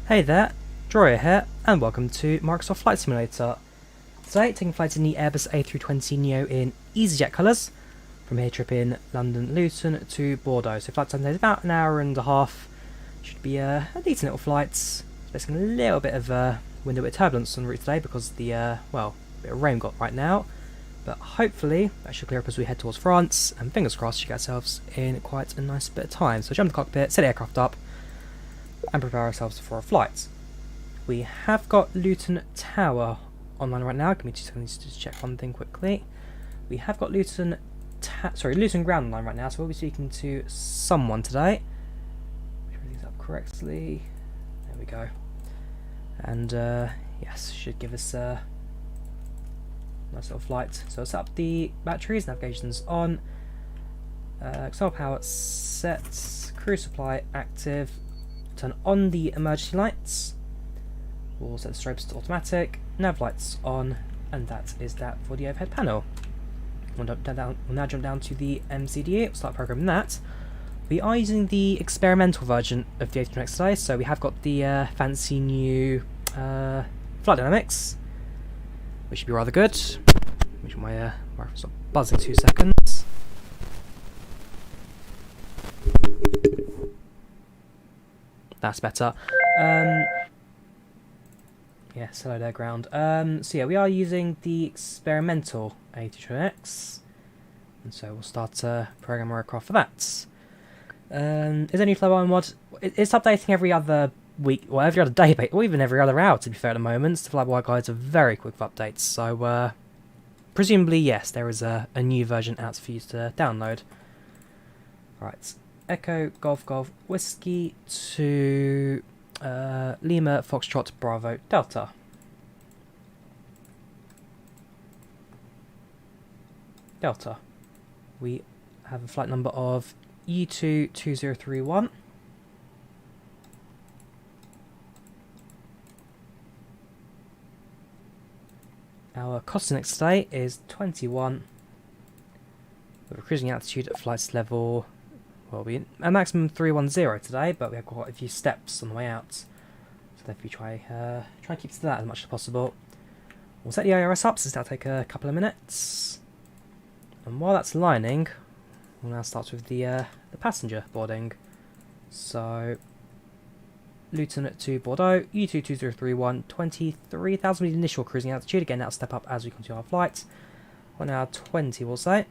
Hey there, Drawyah here, and welcome to Microsoft Flight Simulator. Today, taking flight in the Airbus A320neo in easyJet colours, from here trip in London Luton to Bordeaux. So flight time today is about an hour and a half. Should be a decent little flight. Expecting a little bit of wind, a bit of turbulence on route today because of the, well, bit of rain we've got right now. But hopefully that should clear up as we head towards France, and fingers crossed, should get ourselves in quite a nice bit of time. So jump in the cockpit, set the aircraft up, and prepare ourselves for a flight. We have got Luton Tower online right now. Give me 2 seconds to check one thing quickly. We have got Luton Ground online right now, so we'll be speaking to someone today. Make sure everything's up correctly. There we go. And yes, should give us a nice little flight. So set up the batteries, navigation's on, external power set, crew supply active. Turn on the emergency lights. We'll set the strobes to automatic. Nav lights on, and that is that for the overhead panel. We'll now jump down to the MCDE. We'll start programming that. We are using the experimental version of the A320neo today, so we have got the fancy new flight dynamics, which should be rather good. Make sure my microphone's not buzzing 2 seconds. That's better. Yes, hello there, ground. So yeah, we are using the experimental A320neo, and so we'll start programming our aircraft for that. Is there any flyby mod? It's updating every other week, or every other day, or even every other hour, to be fair at the moment. The flyby guides are very quick with updates, so presumably yes, there is a new version out for you to download. Right. Echo Golf Golf Whiskey to Lima Foxtrot Bravo Delta. Delta. We have a flight number of U22031. Our costing next day is 21. With a cruising altitude at flight level. Well, we a maximum 310 today, but we have quite a few steps on the way out, so therefore try and keep to that as much as possible. We'll set the IRS up, since that'll take a couple of minutes, and while that's lining, we'll now start with the passenger boarding. So Luton to Bordeaux, U22031, 23,000 initial cruising altitude. Again, that'll step up as we continue our flight. 1 hour 20, we'll say.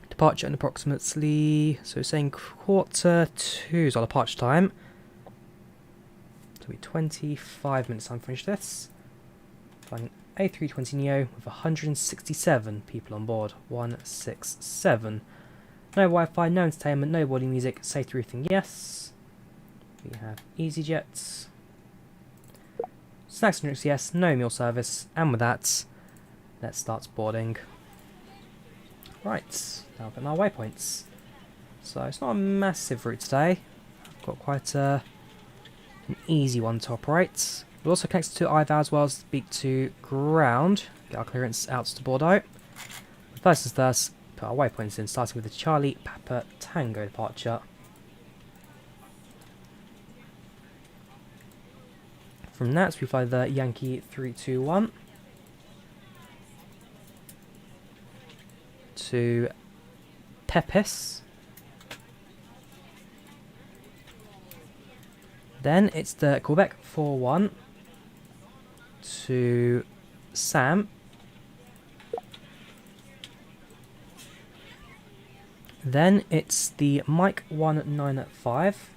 Departure in approximately, so we're saying 1:45 is our departure time. So it'll be 25 minutes time to finish this. Flying A320neo with 167 people on board. 167. No Wi-Fi, no entertainment, no boarding music, safety briefing, yes. We have easyJet. Snacks and drinks, yes. No meal service. And with that, let's start boarding. Right, now I've got our waypoints. So it's not a massive route today. I've got quite an easy one to operate. We'll also connect to IVAO as well as speak to ground. Get our clearance out to Bordeaux. First things first, put our waypoints in, starting with the Charlie Papa Tango departure. From that, we fly the Yankee 321. To Pepis. Then it's the Quebec 41 to Sam. Then it's the Mike 195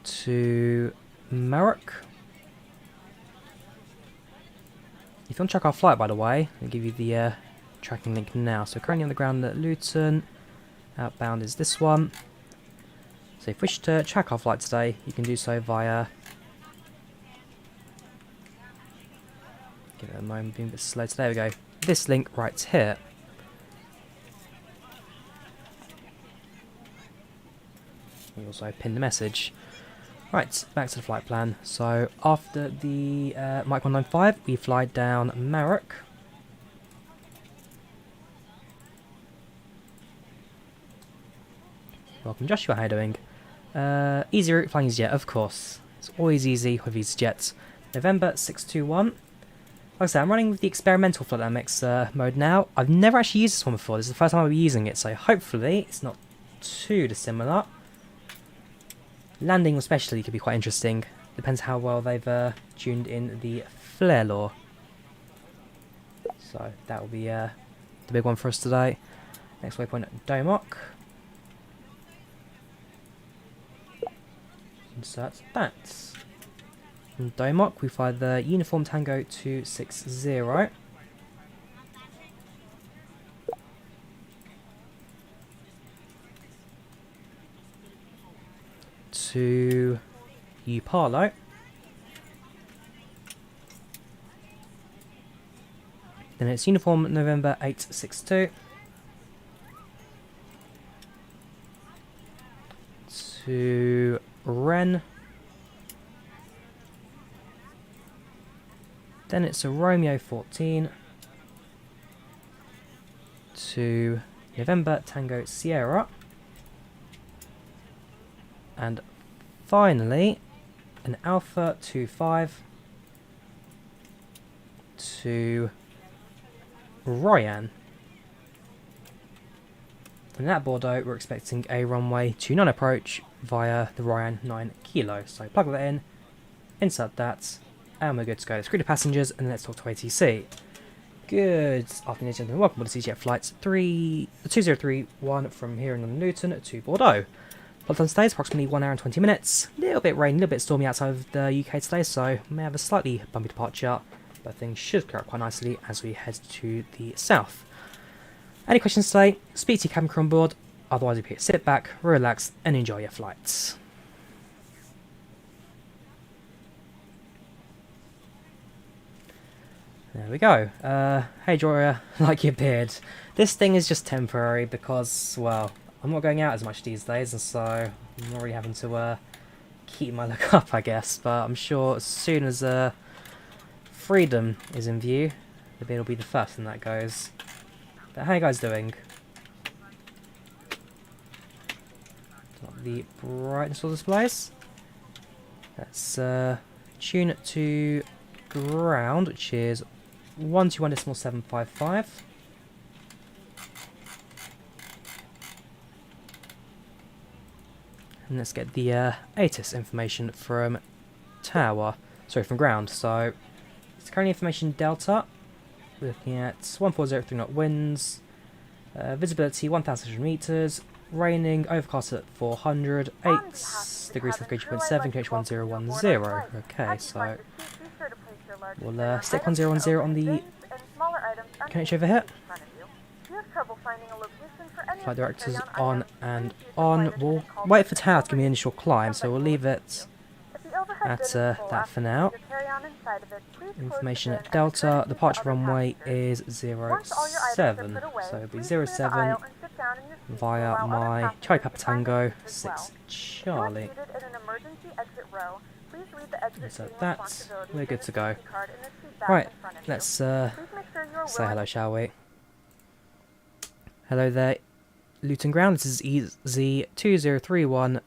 to Mérignac. If you want to check our flight, by the way, I'll give you the tracking link now. So currently on the ground at Luton, outbound is this one. So if you wish to track our flight today, you can do so via, give it a moment, being a bit slow, so there we go, this link right here. We also pin the message. Right, back to the flight plan. So after the Mike 195, we fly down Mérignac. Welcome Joshua, how are you doing? Easy route, flying easyJet, of course. It's always easy with easyJet. November 621. Like I said, I'm running with the experimental flight dynamics mode now. I've never actually used this one before. This is the first time I'll be using it, so hopefully it's not too dissimilar. Landing especially could be quite interesting. Depends how well they've tuned in the flare law. So that will be the big one for us today. Next waypoint at Domock. Insert that. From Domock we fly the Uniform Tango 260. To Upalo. Then it's Uniform November 862. To Ren. Then it's a Romeo 14. To November Tango Sierra. And finally, an Alpha 25 to Ryan. From that Bordeaux, we're expecting a runway 29 approach via the Ryan 9 kilo. So plug that in, insert that, and we're good to go. Let's greet the passengers and let's talk to ATC. Good afternoon, gentlemen. Welcome to easyJet flights 2031 from here in London Luton to Bordeaux. Flight time today is approximately 1 hour and 20 minutes. A little bit rainy, a little bit stormy outside of the UK today, so we may have a slightly bumpy departure, but things should clear up quite nicely as we head to the south. Any questions today? Speak to your cabin crew on board. Otherwise, you sit back, relax, and enjoy your flights. There we go. Hey Drawyah, like your beard. This thing is just temporary because, well, I'm not going out as much these days, and so I'm not really having to keep my look up, I guess. But I'm sure as soon as freedom is in view, the beard will be the first thing that goes. But how are you guys doing? Got the brightness of displays. Let's tune it to ground, which is 121.755. And let's get the ATIS information from from ground. So it's currently information Delta. We're looking at 1403 knot winds, visibility 1,600 meters, raining, overcast at 400, 8 degrees centigrade 0.7, QH 1010. Okay, so we'll stick 1010 on the QH over here. Flight directors on and on. We'll wait for Tower to give me an initial climb, so we'll leave it at that for now. Information at Delta, departure runway is 07, so it'll be 07 via my Charlie Papa Tango 6 Charlie. So that, we're good to go. Right, let's say hello, shall we? Hello there, Luton Ground, this is EZ2031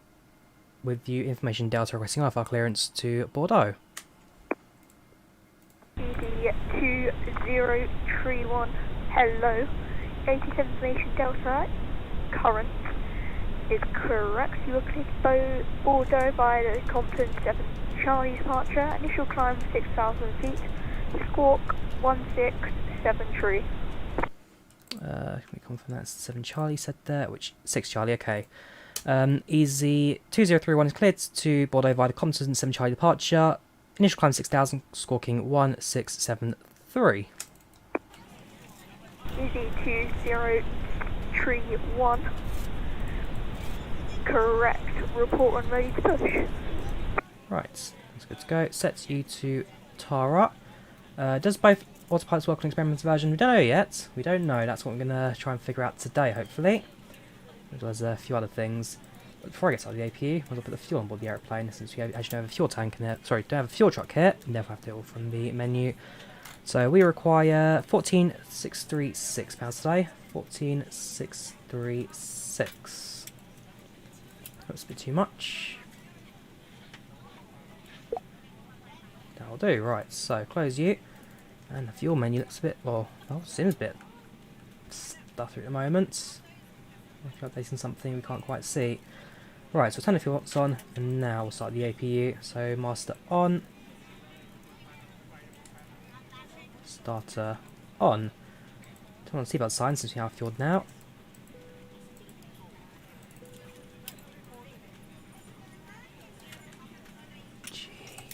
with you information Delta requesting IFR clearance to Bordeaux. EZ2031, hello. 87 information Delta, current is correct. You are cleared to Bordeaux by the Compton 7 Charlie departure. Initial climb 6,000 feet. Squawk 1673. Can we confirm that's 7 Charlie said there, which 6 Charlie, okay. EZ2031 is cleared to Bordeaux via the Compton 7 Charlie departure. Initial climb 6,000, squawking 1673. EZ2031. Correct. Report when ready to push. Right, that's good to go. Sets you to Tara. Does both autopilots work on experimental version? We don't know yet. We don't know. That's what we're going to try and figure out today, hopefully. As well as a few other things. But before I get started with the APU, I'll put the fuel on board the aeroplane, since we actually don't have a fuel tank in it. Sorry, don't have a fuel truck here. We never have to all from the menu. So we require 14,636 pounds today. 14,636. That's a bit too much. That'll do. Right, so close you. And the fuel menu looks a bit, well, seems a bit stuffy at the moment. If you're updating something we can't quite see. Right, so turn the fuel box on, and now we'll start the APU. So master on. Starter on. Turn on the seatbelt sign since we have fueled now. Gee,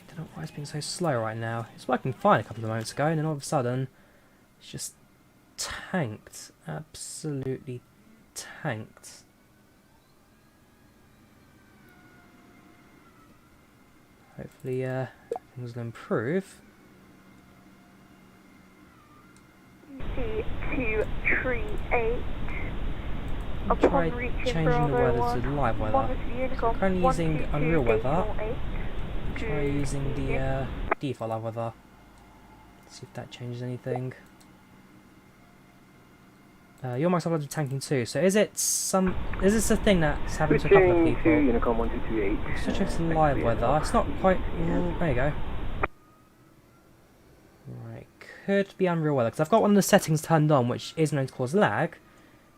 don't know why it's being so slow right now. It's working fine a couple of moments ago, and then all of a sudden, it's just tanked. Absolutely tanked. Hopefully, things will improve. C238. Try changing the weather to live weather. So currently using Unreal weather. Try using the default live weather. See if that changes anything. Your mic's uploaded tanking too. So is this a thing that's happened to a couple of people? Unicom 1228. Switch over to live weather. It's not quite. There you go. Right, could be Unreal weather because I've got one of the settings turned on, which is known to cause lag.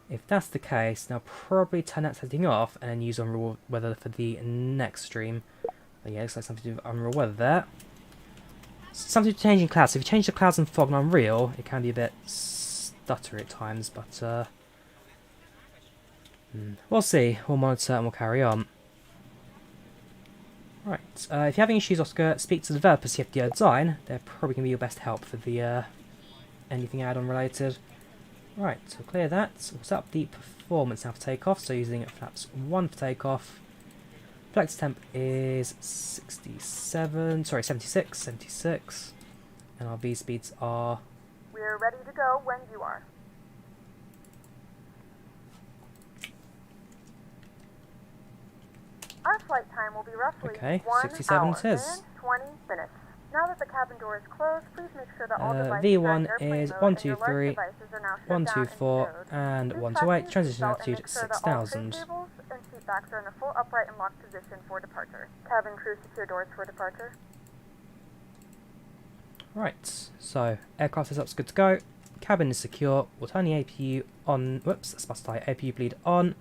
If that's the case, then I'll probably turn that setting off and then use Unreal weather for the next stream. But yeah, looks like something to do with Unreal weather there. Something to changing clouds. So if you change the clouds and fog in Unreal, it can be a bit stuttery at times, but we'll see. We'll monitor and we'll carry on. Right, if you have any issues, Oscar, speak to the developers TFDi design. They're probably going to be your best help for the anything add-on related. Right, so clear that. We'll set up the performance now for takeoff, so using flaps 1 for takeoff. Flex temp is 76, and our V speeds are... We're ready to go when you are. Our flight time will be roughly 1 67 hour it is. and 20 minutes. Now that the cabin door is closed, please make sure that all devices V1 are in airplane is mode 123, and your large devices are now shut 124, down and and stowed. 128. Transition Please altitude make sure that all tray 6000. tables and seat backs are in a full upright and locked position for departure. Cabin crew, secure doors for departure. Right, so aircraft setups good to go. Cabin is secure. We'll turn the APU on. Whoops, that's must die. APU bleed on.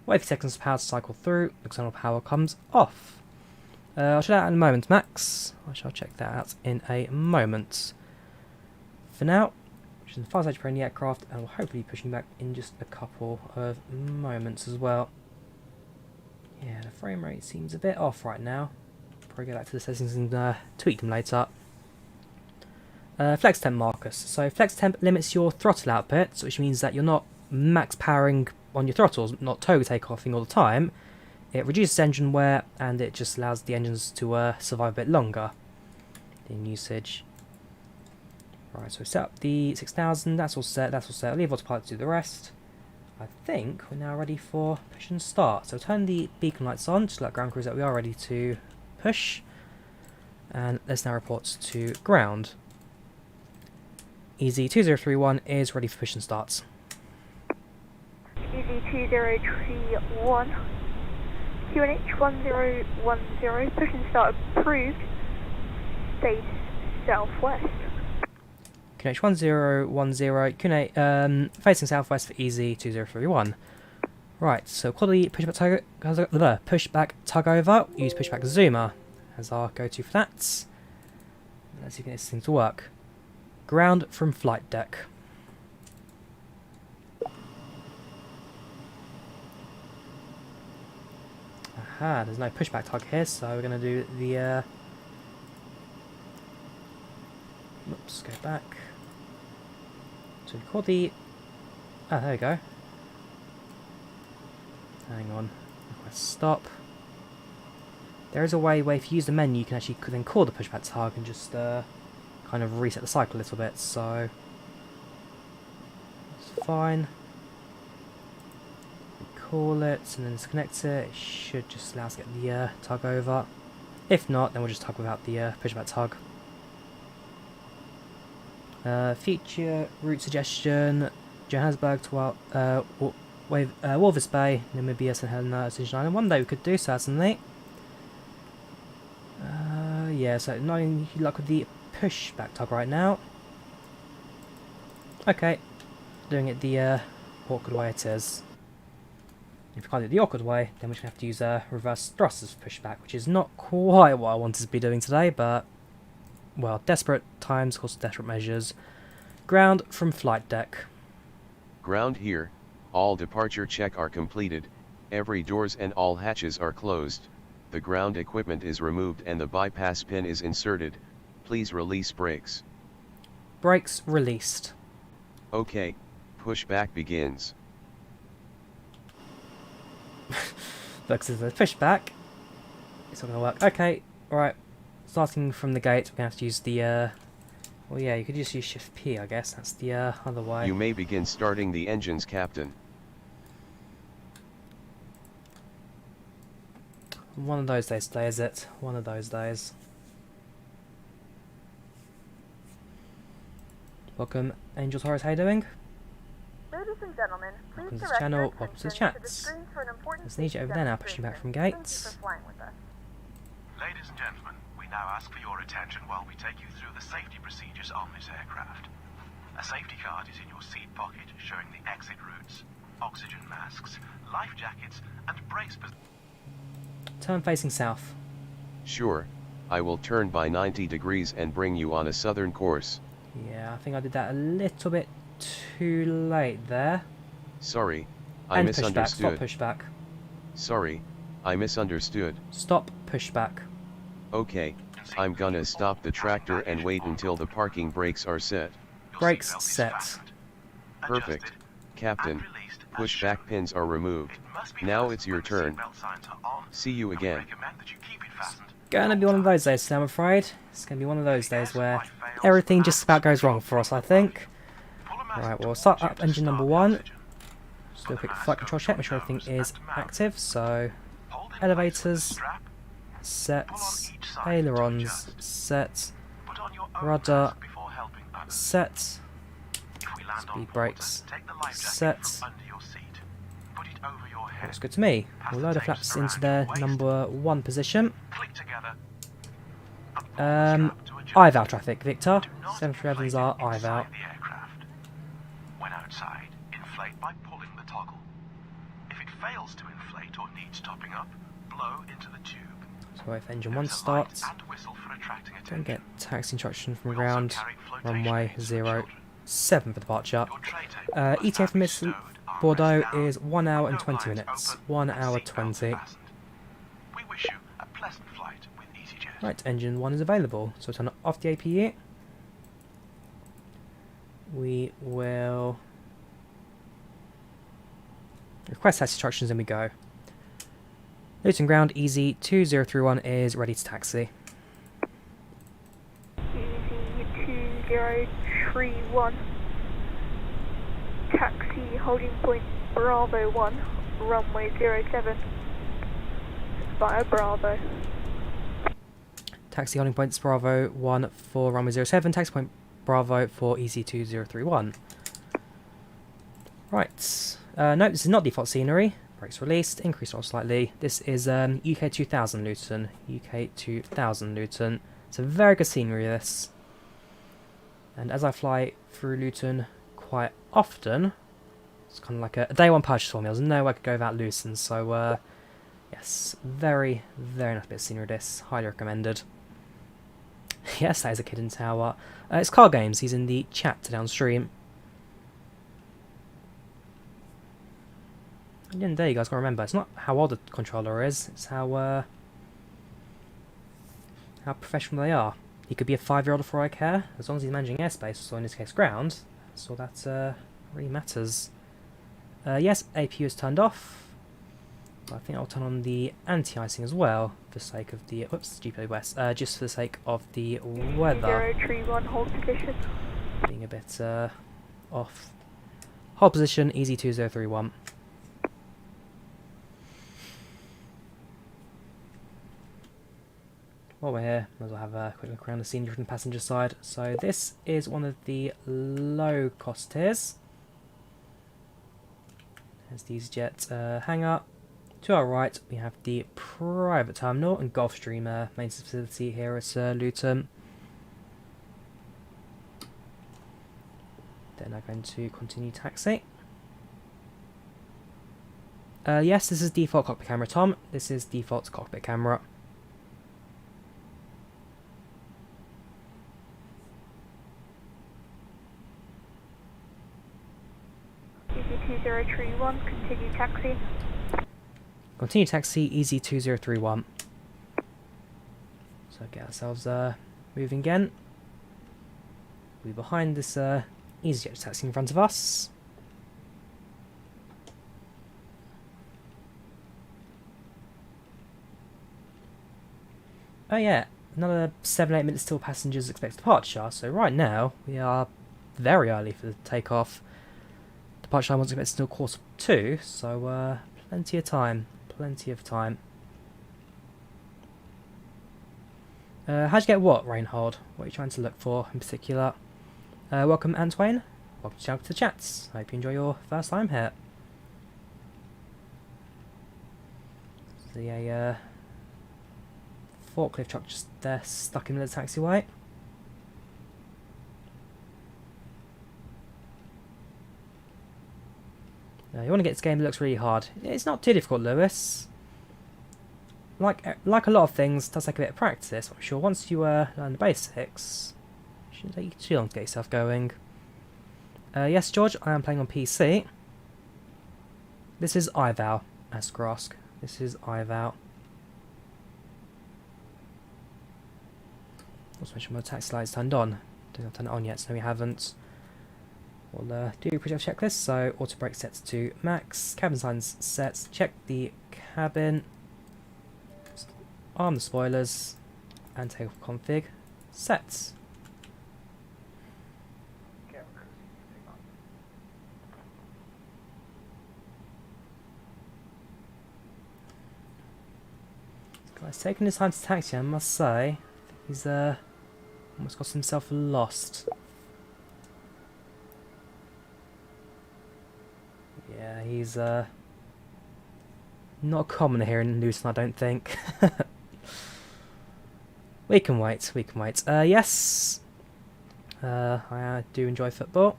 Wait for seconds for power to cycle through. External power comes off. I'll check that out in a moment, Max. I shall check that out in a moment. For now, which is the far side for the aircraft, and we'll hopefully be pushing back in just a couple of moments as well. Yeah, the frame rate seems a bit off right now. Probably go back to the settings and tweak them later. Flex temp, Marcus. So flex temp limits your throttle output, which means that you're not max powering on your throttles, not tow takeoffing all the time. It reduces engine wear and it just allows the engines to survive a bit longer in usage. Right, so we set up the 6000. That's all set. That's all set. I'll leave autopilot to do the rest. I think we're now ready for push and start. So turn the beacon lights on, just let ground crews that we are ready to push. And let's now report to ground. EZ2031 is ready for push and starts. EZ2031, QNH 1010, push and start approved, face southwest. QNH 1010, QNH facing southwest for EZ2031. Right, so quality pushback tug over, use pushback zoomer as our go-to for that. Let's see if we can get this thing to work. Ground from flight deck. Aha, there's no pushback tug here, so we're going to do the... Oops, go back. So record the... Ah, there we go. Hang on. Request stop. There is a way where if you use the menu, you can actually then call the pushback tug and just kind of reset the cycle a little bit, so... It's fine. Call it and then disconnect it. It should just allow us to get the tug over. If not, then we'll just tug without the pushback tug. Feature route suggestion: Johannesburg to Walvis Bay, Namibia, St Helena, Ascension Island. One day we could do certainly. yeah, so not any luck with the pushback tug right now. Okay, doing it the awkward way it is. If we can't do it the awkward way, then we're just going to have to use reverse thrusters for pushback, which is not quite what I wanted to be doing today, but, well, desperate times cause desperate measures. Ground from flight deck. Ground here, all departure check are completed, every doors and all hatches are closed, the ground equipment is removed and the bypass pin is inserted, please release brakes. Brakes released. Okay, pushback begins. Looks as a pushback. It's not going to work. Okay, alright. Starting from the gate, we're going to have to use the, well yeah, you could just use Shift P, I guess. That's the other way. You may begin starting the engines, Captain. One of those days today, is it? One of those days. Welcome, Angels Horrors, how you doing? Ladies and gentlemen, please Welcome to the direct channel, your welcome to the attention to the chats. screens for an important Let's need you over there now, pushing back from demonstration. gates. Thank you for flying with us. Ladies and gentlemen, we now ask for your attention while we take you through the safety procedures on this aircraft. A safety card is in your seat pocket showing the exit routes, oxygen masks, life jackets, and brace positions. Turn facing south. Sure, I will turn by 90 degrees and bring you on a southern course. Yeah, I think I did that a little bit too late there. Sorry, I And misunderstood. pushback. Stop pushback. Sorry, I misunderstood. Stop pushback. Okay, I'm gonna stop the tractor and wait until the parking brakes are set. Your Brakes seatbelt is set. fastened, Perfect. adjusted, Captain, and released as pushback shown. pins are removed. It must be Now fastened it's your when the turn. seatbelt signs are on, See you and we again. recommend that you keep it fastened. Gonna be one of those days today, I'm afraid. It's gonna be one of those days where everything just about goes wrong for us, I think. Right, we'll start up engine number 1. Just do a quick flight control check, make sure everything is active. So, elevators, set, ailerons, set, rudder, set, speed brakes, set. Looks good to me. We'll load the flaps into their number 1 position. IVAO traffic, Victor. 737s are IVAO. When outside, inflate by pulling the toggle. If it fails to inflate or needs topping up, blow into the tube. So if engine 1 starts, don't get taxi instruction from ground, runway 07 for departure. ETA from Miss Bordeaux is 1 hour and 20 minutes. 1 hour 20. We wish you a pleasant flight with easyJet. Right, engine 1 is available. So turn off the APU. We will request taxi instructions and we go. Luton ground, easy 2031 is ready to taxi. Easy 2031. Taxi holding point Bravo 1, runway 07. Via Bravo. Taxi holding points Bravo 1 for runway 07, taxi point Bravo for easy 2031. Right, no, this is not default scenery. Brakes released, increase throttle slightly. This is UK 2000 Luton. UK 2000 Luton. It's a very good scenery, this. And as I fly through Luton quite often, it's kind of like a day 1 purchase for me. There's no way I could go without Luton, so yes, very, very nice bit of scenery, this. Highly recommended. Yes, that is a kid in tower. It's Car Games, he's in the chat downstream. At the end of the day, you guys gotta remember, it's not how old the controller is, it's how professional they are. He could be a 5-year-old for all I care, as long as he's managing airspace, so in this case ground, that's all that really matters. Yes, APU is turned off. But I think I'll turn on the anti-icing as well, for the sake of the, whoops, GPA West, just for the sake of the weather. 031 hold position. Being a bit off. Hold position, easy 2031. While we're here, might as well have a quick look around the scenery from the passenger side. So this is one of the low cost tiers. There's the easyJet hangar. To our right, we have the private terminal and Gulfstream maintenance facility here at Luton. Then I'm going to continue taxi. Yes, this is default cockpit camera, Tom. This is default cockpit camera. EZ2031, continue taxi. Continue taxi, EZ2031. So get ourselves moving again. We're behind this easyJet taxi in front of us. Oh yeah, another 7-8 minutes till passengers expect departure. So right now, we are very early for the takeoff. Departure time wasn't expected until 1:45, so plenty of time. Plenty of time. How'd you get what, Reinhold? What are you trying to look for in particular? Welcome, Antoine. Welcome to the chats. Hope you enjoy your first time here. See a forklift truck just there stuck in the taxiway. You want to get this game that looks really hard. It's not too difficult, Lewis. Like a lot of things, it does take a bit of practice. I'm sure once you learn the basics, it shouldn't take you too long to get yourself going. Yes, George, I am playing on PC. This is IVAO, ask Grask. This is IVAO. Let's make sure my taxi light's turned on. Don't have to turn it on yet, so no we haven't. We'll do project checklist, so auto brake set to max, cabin signs set, check the cabin, arm the spoilers, and takeoff config set. Guy's taking his time to taxi, I must say. He's almost got himself lost. Yeah, he's not common here in Luton, I don't think. We can wait, we can wait. Yes, I do enjoy football.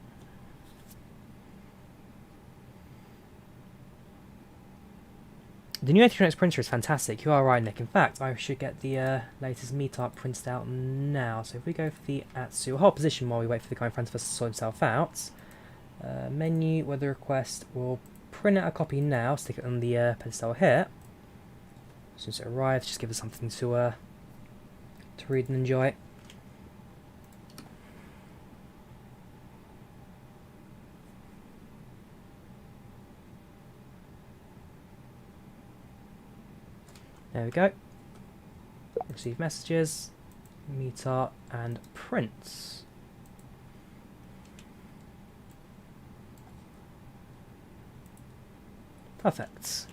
The new A320neo printer is fantastic. You are right, Nick. In fact, I should get the latest meetup printed out now. So if we go for the Atsu, hold position while we wait for the guy in front of us to sort himself out. Menu, weather request, we'll print out a copy now, stick it on the pedestal here. As soon as it arrives, just give us something to read and enjoy. There we go. Receive messages, meter, and print. Perfect.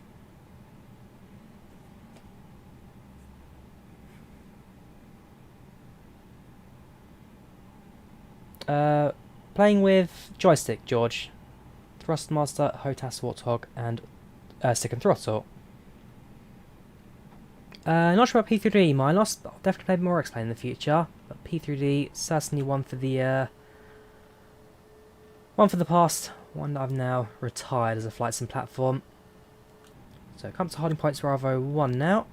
Playing with joystick, George. Thrustmaster, HOTAS, Warthog, and stick and throttle. Not sure about P3D, Milos, but I'll definitely play more X-Plane in the future. But P3D, certainly one for the past, one that I've now retired as a flight sim platform. So come to holding points Bravo 1 now.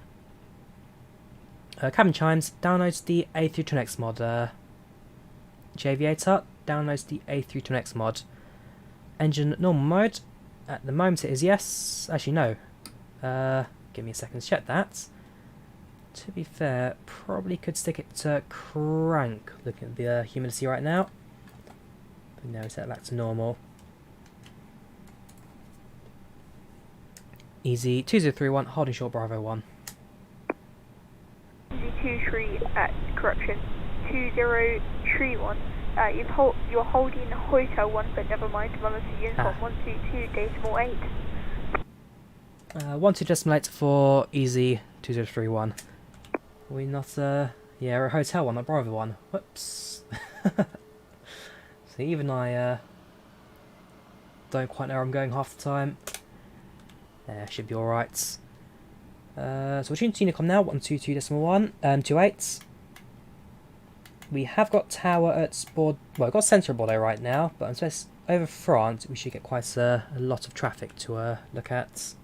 Cabin chimes, downloads the A320neo mod. Aviator, downloads the A320neo mod. Engine normal mode, at the moment it is yes. Actually no, give me a second to check that. To be fair, probably could stick it to crank, looking at the humidity right now. But now we set it back to normal. Easy 2031, holding short Bravo 1. Easy 23 correction 2031. You're holding Hotel 1, but never mind. Run to uniform 122 decimal 8. 12.8 for Easy 2031. We not yeah, we're a Hotel 1, not Bravo 1. Whoops. See, even I don't quite know where I'm going half the time. Should be alright. So we're tuned to Unicom now, 122.1, 28. We have got tower at Bordeaux, well, we've got centre of Bordeaux right now, but I'm supposed over France we should get quite a lot of traffic to look at.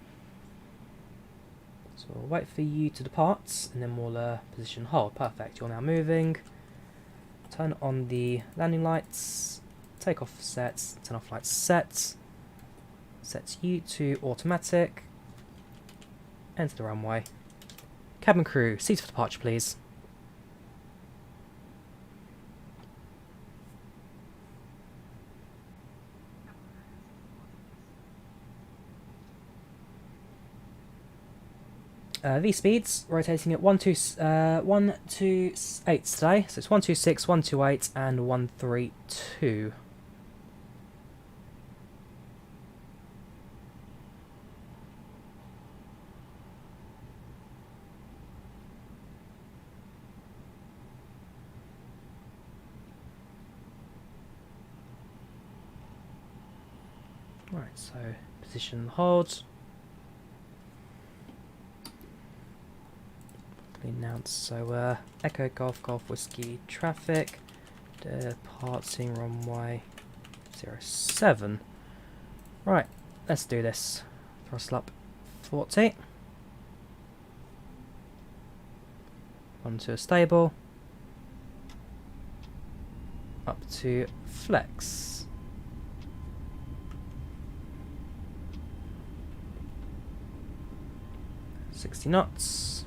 So we'll wait for you to depart, and then we'll position hold. Perfect, you're now moving. Turn on the landing lights, take off sets, turn off lights set. Sets you to automatic. Enter the runway. Cabin crew, seats for departure please. V speeds rotating at 128 today, so it's 126, 128 and 132. Right, so position hold. Announce. So Echo Golf Golf Whiskey traffic departing runway 07. Right, let's do this. Throttle up 40. Onto a stable. Up to flex. 60 knots.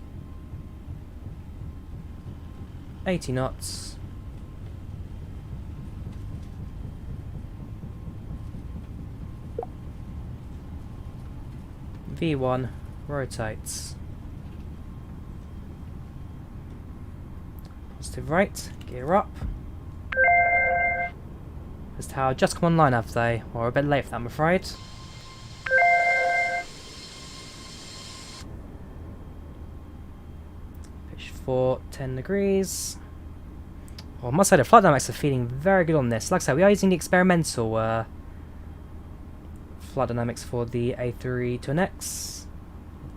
80 knots. V1 rotates. Positive right, gear up. This tower just come online, have they? Or a bit late for that, I'm afraid. Pitch for 10 degrees. Well, I must say the flight dynamics are feeling very good on this. Like I said, we are using the experimental flight dynamics for the A320neo. It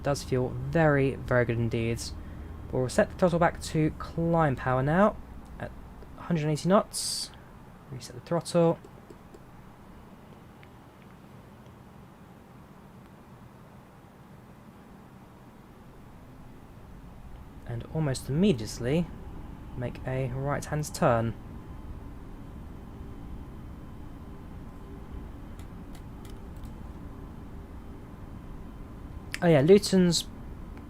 does feel very, very good indeed. But we'll set the throttle back to climb power now at 180 knots. Reset the throttle. And almost immediately make a right-hand turn. Oh yeah, Luton's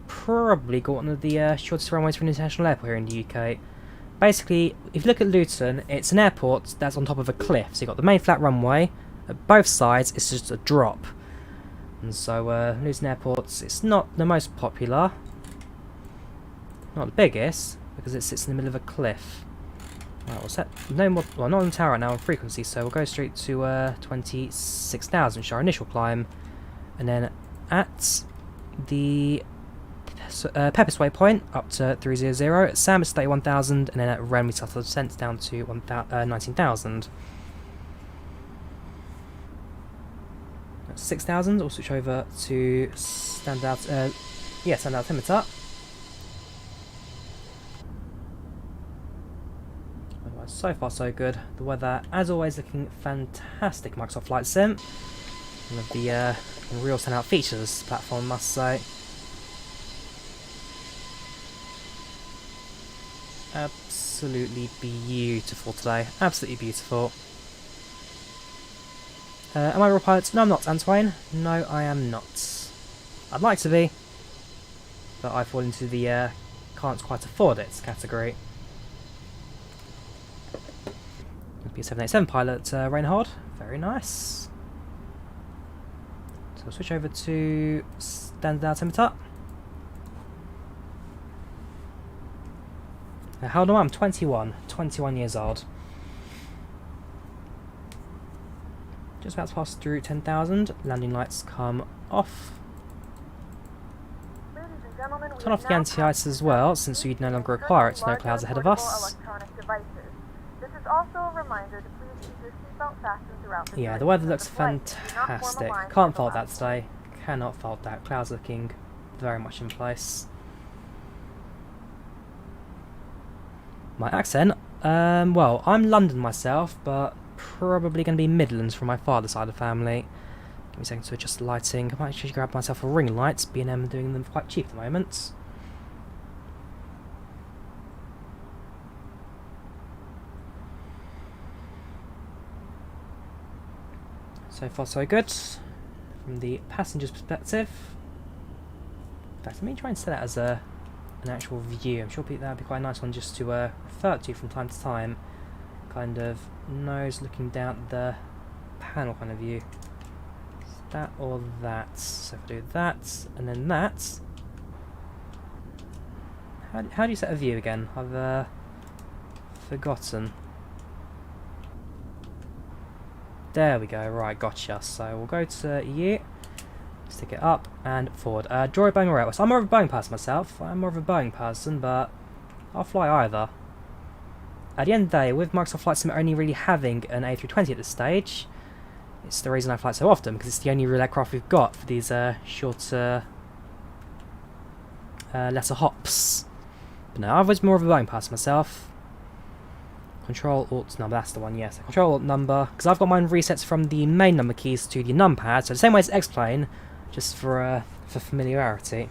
probably got one of the shortest runways for an international airport here in the UK. Basically, if you look at Luton, it's an airport that's on top of a cliff. So you've got the main flat runway, at both sides it's just a drop. And so Luton Airport, it's not the most popular, not the biggest, because it sits in the middle of a cliff. Right, we'll set no more, well, not on the tower right now on frequency, so we'll go straight to 26,000, which is our initial climb, and then at the Pepys waypoint up to 300, at Sam is 31,000, and then at Ren we start the descent down to 19,000. 6,000, we'll switch over to standard altimeter. Otherwise, so far so good. The weather, as always, looking fantastic. Microsoft Flight Sim, one of the real standout features of this platform, I must say. Absolutely beautiful today. Absolutely beautiful. Am I a real pilot? No, I'm not, Antoine. No, I am not. I'd like to be, but I fall into the can't quite afford it category. Be a 787 pilot, Reinhard. Very nice. So we'll switch over to standard altimeter. How old am I? I'm 21 years old. Just about to pass through 10,000. Landing lights come off. Turn off the anti-ice as well, since you'd no longer require it. No clouds ahead of us. This is also a reminder to please keep your seatbelt fastened throughout the yeah, the weather looks fantastic. Can't fault that today. Cannot fault that. Clouds looking very much in place. My accent? Well, I'm London myself, but probably going to be Midlands from my father's side of the family. Give me a second to adjust the lighting. I might actually grab myself a ring light. B&M doing them quite cheap at the moment. So far so good, from the passenger's perspective. In fact, let me try and set that as an actual view. I'm sure that would be quite a nice one just to refer to from time to time. Kind of nose looking down at the panel kind of view. Is that or that? So if I do that, and then that. How do you set a view again? I've forgotten. There we go, right, gotcha. So we'll go to you, stick it up and forward. Drawyah, Boeing or Airbus. I'm more of a Boeing person myself. I'm more of a Boeing person, but I'll fly either. At the end of the day, with Microsoft Flight Sim only really having an A320 at this stage, it's the reason I fly so often, because it's the only real aircraft we've got for these shorter, lesser hops. But no, I was more of a Boeing person myself. Control Alt number, that's the one, yes. Control Alt number, because I've got mine resets from the main number keys to the numpad, so the same way as X-Plane, just for familiarity.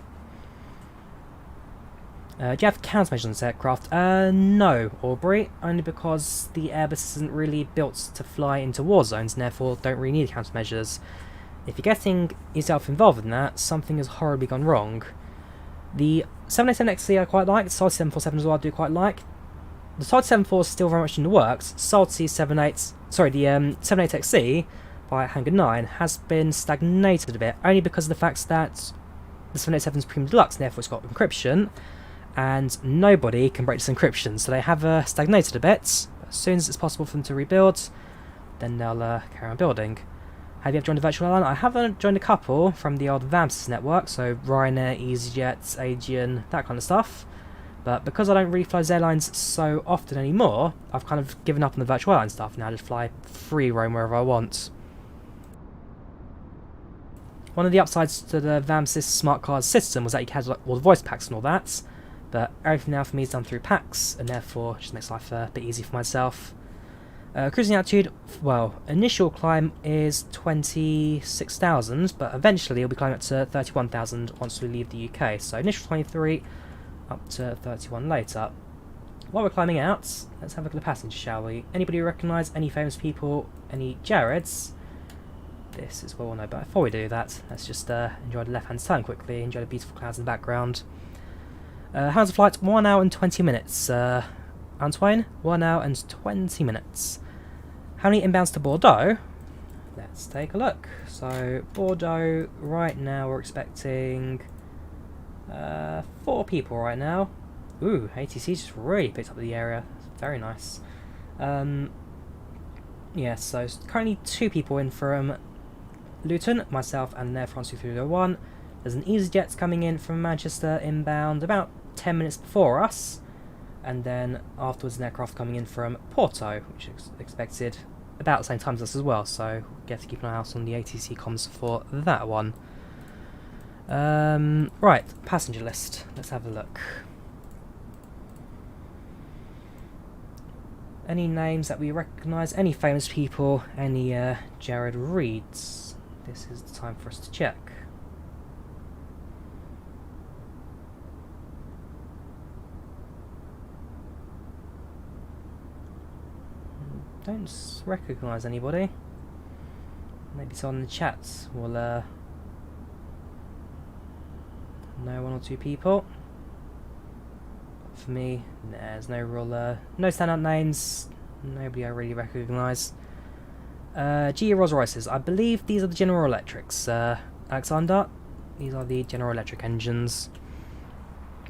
Do you have countermeasures on this aircraft? No, Aubrey, only because the Airbus isn't really built to fly into war zones, and therefore don't really need countermeasures. If you're getting yourself involved in that, something has horribly gone wrong. The 787XC I quite like, the Salty 747 as well I do quite like. The Salty 74 is still very much in the works. Salty 78, sorry, the 78XC by Hangar 9 has been stagnated a bit, only because of the fact that the 787 is Premium Deluxe, and therefore it's got encryption, and nobody can break this encryption, so they have stagnated a bit. As soon as it's possible for them to rebuild, then they'll carry on building. Have you ever joined a virtual airline? I haven't joined a couple from the old VAMS network, so Ryanair, easyJet, Aegean, that kind of stuff. But because I don't really fly those airlines so often anymore, I've kind of given up on the virtual airline stuff. Now I just fly free roam wherever I want. One of the upsides to the VAMSys smart card system was that you had all the voice packs and all that, but everything now for me is done through PACX, and therefore it just makes life a bit easy for myself. Cruising altitude, well, initial climb is 26,000, but eventually it'll be climbing up to 31,000 once we leave the UK. So initial 23, up to 31 later. While we're climbing out, let's have a look at the passengers, shall we? Anybody recognise any famous people? Any Jareds? This is well known, but before we do that, let's just enjoy the left-hand turn quickly, enjoy the beautiful clouds in the background. How's the flight? 1 hour and 20 minutes. Antoine, 1 hour and 20 minutes. How many inbounds to Bordeaux? Let's take a look. So, Bordeaux, right now we're expecting 4 people right now. Ooh, ATC just really picked up the area. Very nice. Yeah, so currently 2 people in from Luton, myself and Air France 2301. There's an easyJet coming in from Manchester inbound about 10 minutes before us. And then afterwards an aircraft coming in from Porto, which is expected about the same time as us as well. So we have to keep an eye out on the ATC comms for that one. Right, passenger list. Let's have a look. Any names that we recognise? Any famous people? Any Jared Reeds? This is the time for us to check. Don't recognise anybody. Maybe someone in the chat will know 1 or 2 people. For me, there's no real, no standout names. Nobody I really recognise. GE Rolls Royces. I believe these are the General Electrics. Alexander, these are the General Electric engines.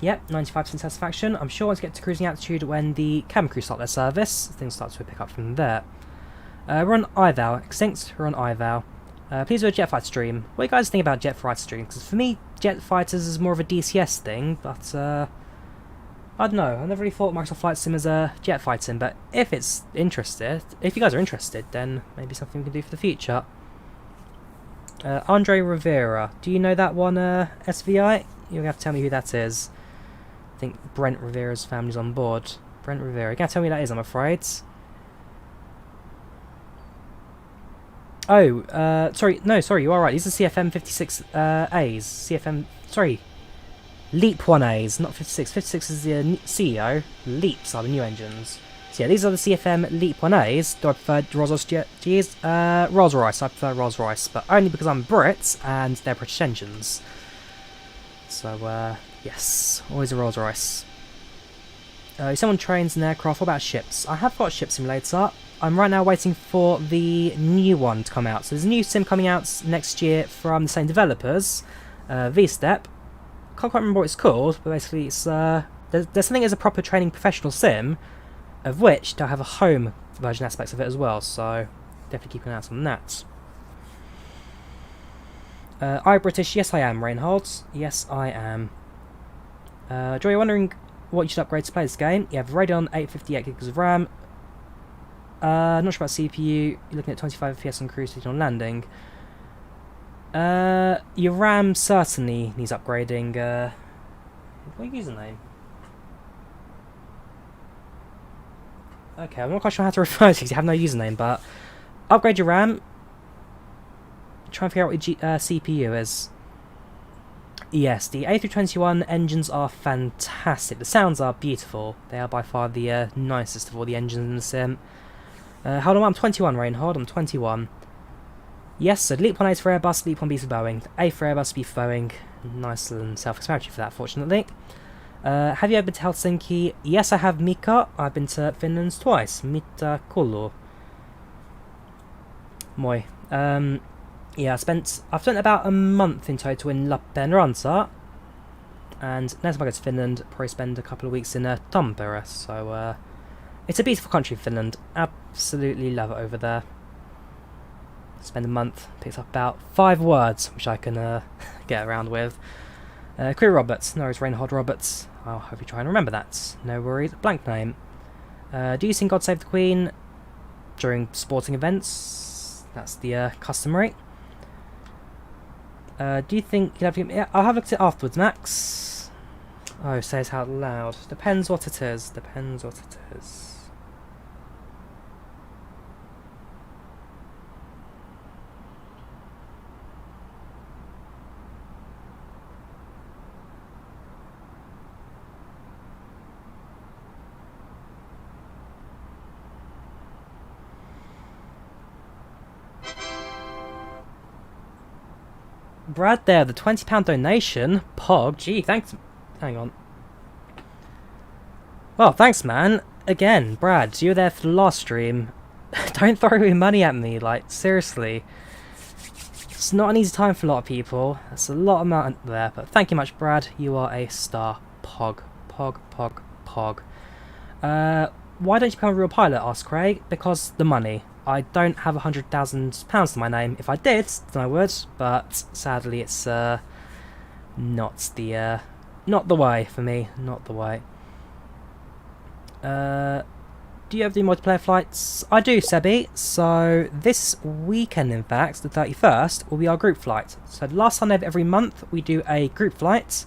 Yep, 95% satisfaction. I'm sure once we get to cruising altitude when the cabin crew start their service, things start to pick up from there. We're on IVAO. Extinct, we're on IVAO. Please do a jet fighter stream. What do you guys think about jet fighter stream? Because for me, jet fighters is more of a DCS thing, but I don't know. I never really thought Microsoft Flight Sim as a jet fighting, but if it's interested, if you guys are interested, then maybe something we can do for the future. Andre Rivera. Do you know that one, SVI? You're going to have to tell me who that is. I think Brent Rivera's family's on board. Brent Rivera. You can't tell me who that is, I'm afraid. Oh, sorry. No, sorry, you are right. These are CFM 56As. CFM... Sorry. Leap 1As, not 56. 56 is the CEO. Leaps are the new engines. So yeah, these are the CFM Leap 1As. Do I prefer Rolls-Royce? I prefer Rolls-Royce, but only because I'm Brit and they're British engines. So, yes, always a Rolls-Royce. Someone trains an aircraft. What about ships? I have got a ship simulator. I'm right now waiting for the new one to come out. So there's a new sim coming out next year from the same developers, V-Step. Can't quite remember what it's called, but basically it's there's something as a proper training professional sim, of which they'll have a home version aspects of it as well, so definitely keep an eye out on that. I British, yes I am, Reinhold. Yes I am. Joy, you're wondering what you should upgrade to play this game? You have Radeon 858 gigs of RAM. Not sure about CPU. You're looking at 25 FPS on cruise speed on landing. Your RAM certainly needs upgrading. What username? Okay, I'm not quite sure how to refer to it because you have no username, but upgrade your RAM. Try and figure out what your CPU is. Yes, the A321 engines are fantastic. The sounds are beautiful. They are by far the nicest of all the engines in the sim. Hold on, I'm 21, Reinhold. I'm 21. Yes, so Leap 1A is for Airbus, Leap 1B for Boeing. A for Airbus, B for Boeing. Nice and self-explanatory for that, fortunately. Have you ever been to Helsinki? Yes, I have, Mika. I've been to Finland twice. Mitä kuuluu? Moi. Yeah, I've spent about a month in total in Lappeenranta. And next time I go to Finland, probably spend a couple of weeks in Tampere. So, it's a beautiful country, Finland. Absolutely love it over there. Spend a month, picks up about 5 words, which I can get around with. Queer Roberts, no, it's Reinhold Roberts. I'll hope you try and remember that. No worries. Blank name. Do you sing God Save the Queen during sporting events? That's the customary. Do you think you'll have to... Yeah, I'll have a look at it afterwards, Max. Oh, say it out loud. Depends what it is. Depends what it is. Brad there, the £20 donation. Pog, gee, thanks. Hang on. Well, thanks, man. Again, Brad, you were there for the last stream. Don't throw your money at me, like, seriously. It's not an easy time for a lot of people. That's a lot of amount there, but thank you much, Brad. You are a star. Pog. Pog, pog, pog. Why don't you become a real pilot, asked Craig. Because the money. I don't have £100,000 to my name. If I did, then I would, but sadly it's not the way for me. Not the way. Do you ever do multiplayer flights? I do, Sebi. So this weekend, in fact, the 31st, will be our group flight. So the last Sunday of every month we do a group flight,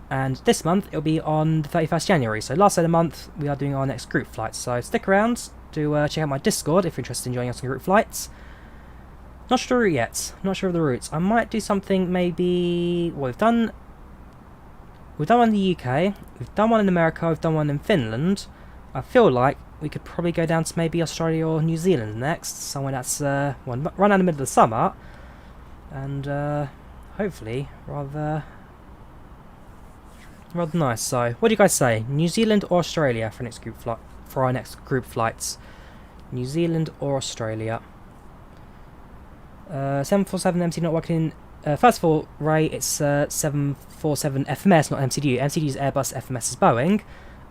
and this month it'll be on the 31st January. So last day of the month we are doing our next group flight. So stick around. To check out my Discord if you're interested in joining us on group flights. Not sure yet. Not sure of the routes. I might do something maybe... Well, we've done one in the UK. We've done one in America. We've done one in Finland. I feel like we could probably go down to maybe Australia or New Zealand next. Somewhere that's run out in the middle of the summer. And hopefully rather nice. So, what do you guys say? New Zealand or Australia for next group flight? For our next group flights, New Zealand or Australia. 747 MC not working. First of all, Ray, it's 747 FMS, not MCDU. MCDU is Airbus, FMS is Boeing.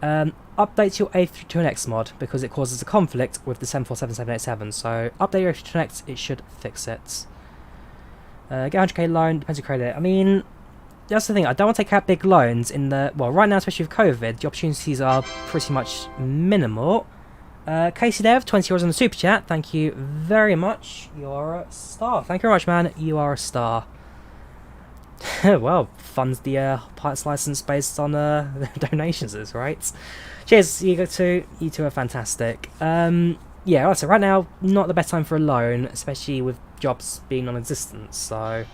Update your A320neo mod because it causes a conflict with the 747-787. So update your A320neo, it should fix it. Get 100k loan, depends on credit. I mean, that's the thing, I don't want to take out big loans in the... Well, right now, especially with COVID, the opportunities are pretty much minimal. Casey Dev, 20 euros on the super chat. Thank you very much. You're a star. Thank you very much, man. You are a star. Well, funds the pilot's license based on donations, is right. Cheers, you two. You two are fantastic. Yeah, so right now, not the best time for a loan, especially with jobs being non-existent. So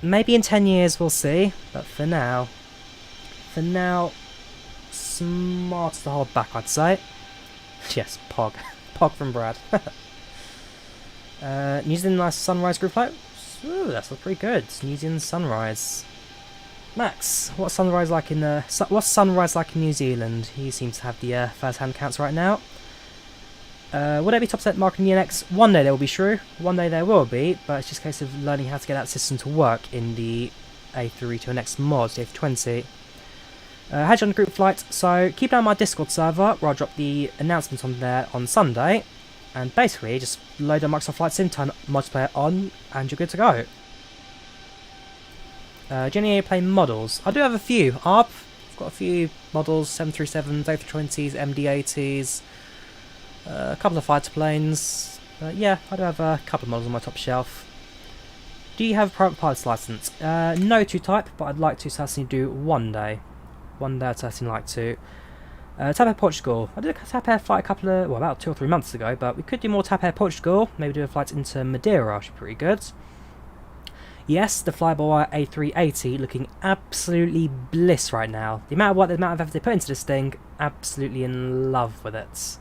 maybe in 10 years we'll see. But for now, smart to hold back, I'd say. Yes, Pog. Pog from Brad. New Zealand nice sunrise group flight. Ooh, that's pretty good. New Zealand sunrise. Max, what's sunrise like in New Zealand? He seems to have the first-hand counts right now. Would there be top set marking the NX? One day there will be, Shrew. One day there will be, but it's just a case of learning how to get that system to work in the A320neo mod, the A320. Had you on the group flight, so keep an eye on my Discord server where I'll drop the announcement on there on Sunday, and basically just load a Microsoft Flight Sim, turn multiplayer on, and you're good to go. Jenny play models. I do have a few. I've got a few models: 737s, A320s, MD-80s, a couple of fighter planes. Yeah, I do have a couple of models on my top shelf. Do you have a private pilot's license? No to type, but I'd like to certainly do one day. One day I'd certainly like to. Tap Air Portugal. I did a Tap Air flight about 2 or 3 months ago, but we could do more Tap Air Portugal. Maybe do a flight into Madeira, which would be pretty good. Yes, the Flyby A380 looking absolutely bliss right now. The amount of effort they put into this thing, absolutely in love with it.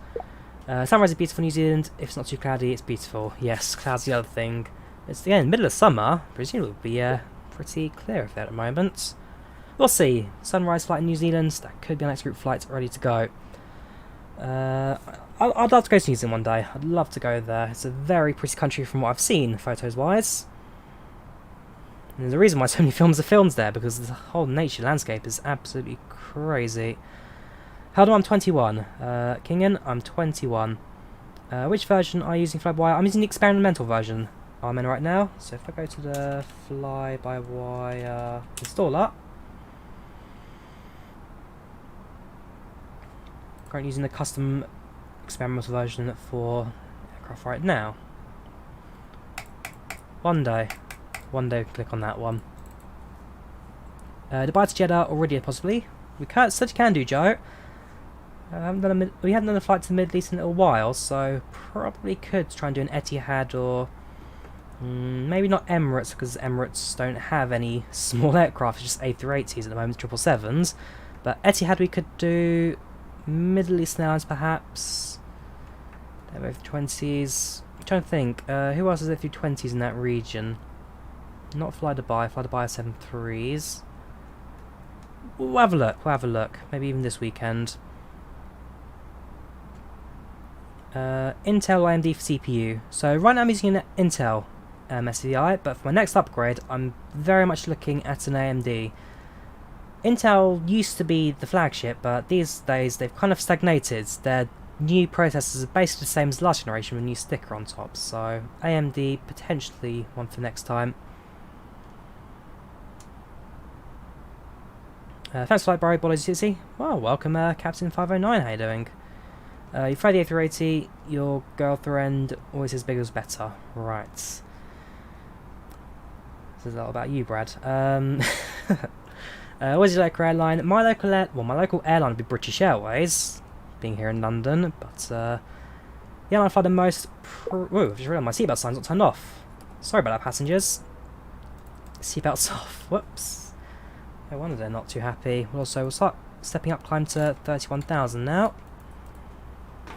Sunrise is beautiful in New Zealand. If it's not too cloudy, it's beautiful. Yes, clouds the other thing. It's again middle of summer. Presumably it will be pretty clear of that at the moment. We'll see. Sunrise flight in New Zealand. That could be our next group flight ready to go. I'd love to go to New Zealand one day. I'd love to go there. It's a very pretty country from what I've seen, photos-wise. And there's a reason why so many films are filmed there, because the whole nature landscape is absolutely crazy. How do I'm 21? Kingen, I'm 21. Which version are you using Fly-by-wire? I'm using the experimental version I'm in right now. So if I go to the Fly-by-wire installer, currently using the custom experimental version for aircraft right now. One day click on that one. Dubai to Jeddah already possibly. We certainly can do, Joe. We haven't done a flight to the Middle East in a little while, so probably could try and do an Etihad or maybe not Emirates, because Emirates don't have any small aircraft, it's just A380s at the moment, 777s. But Etihad we could do. Middle Eastern Airlines perhaps. A320s. I'm trying to think. Who else has A320s in that region? Not FlyDubai. FlyDubai 73s. We'll have a look. Maybe even this weekend. Intel AMD for CPU. So right now I'm using an Intel MSFS, but for my next upgrade I'm very much looking at an AMD. Intel used to be the flagship, but these days they've kind of stagnated. Their new processors are basically the same as last generation with a new sticker on top, so AMD potentially one for next time. Thanks for Bordeaux, Bordeaux. Well, welcome Captain 509, how you doing? You fly the A380, your girlfriend always says bigger is better. Right. This is all about you, Brad. What is your local airline? My local airline would be British Airways, being here in London, but the airline I fly the most... Whoa, I've just realised my seatbelt sign's not turned off. Sorry about that, passengers. Seatbelt's off. Whoops. No wonder they're not too happy. Also, we'll start stepping up, climb to 31,000 now.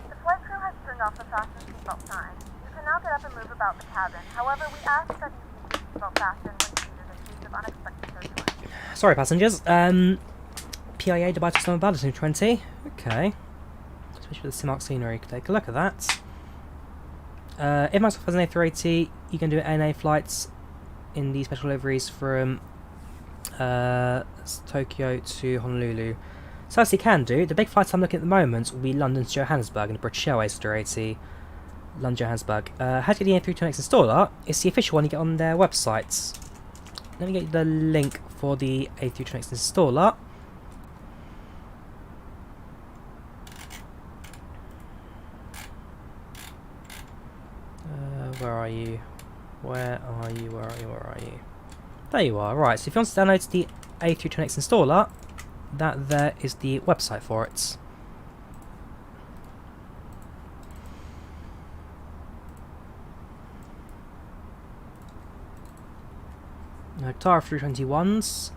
The flight crew has turned off the fasten seatbelt sign. You can now get up and move about the cabin. However, we ask that you keep the seatbelt fastened when seated in case of unexpected turbulence. Sorry, passengers. PIA Dubai to Islamabad 220. Okay. Especially with the Simark scenery. Take a look at that. If Microsoft has an A380, you can do ANA flights in the special deliveries from Tokyo to Honolulu. So as you can do, the big flights I'm looking at the moment will be London to Johannesburg in the British Airways A380. London Johannesburg. How to get the A320neo installer? It's the official one you get on their website. Let me get the link for the A320neo installer. you? Where are you? Where are you? Where are you? There you are. Right, so if you want to download the A320neo installer, that there is the website for it. Guitar 321s.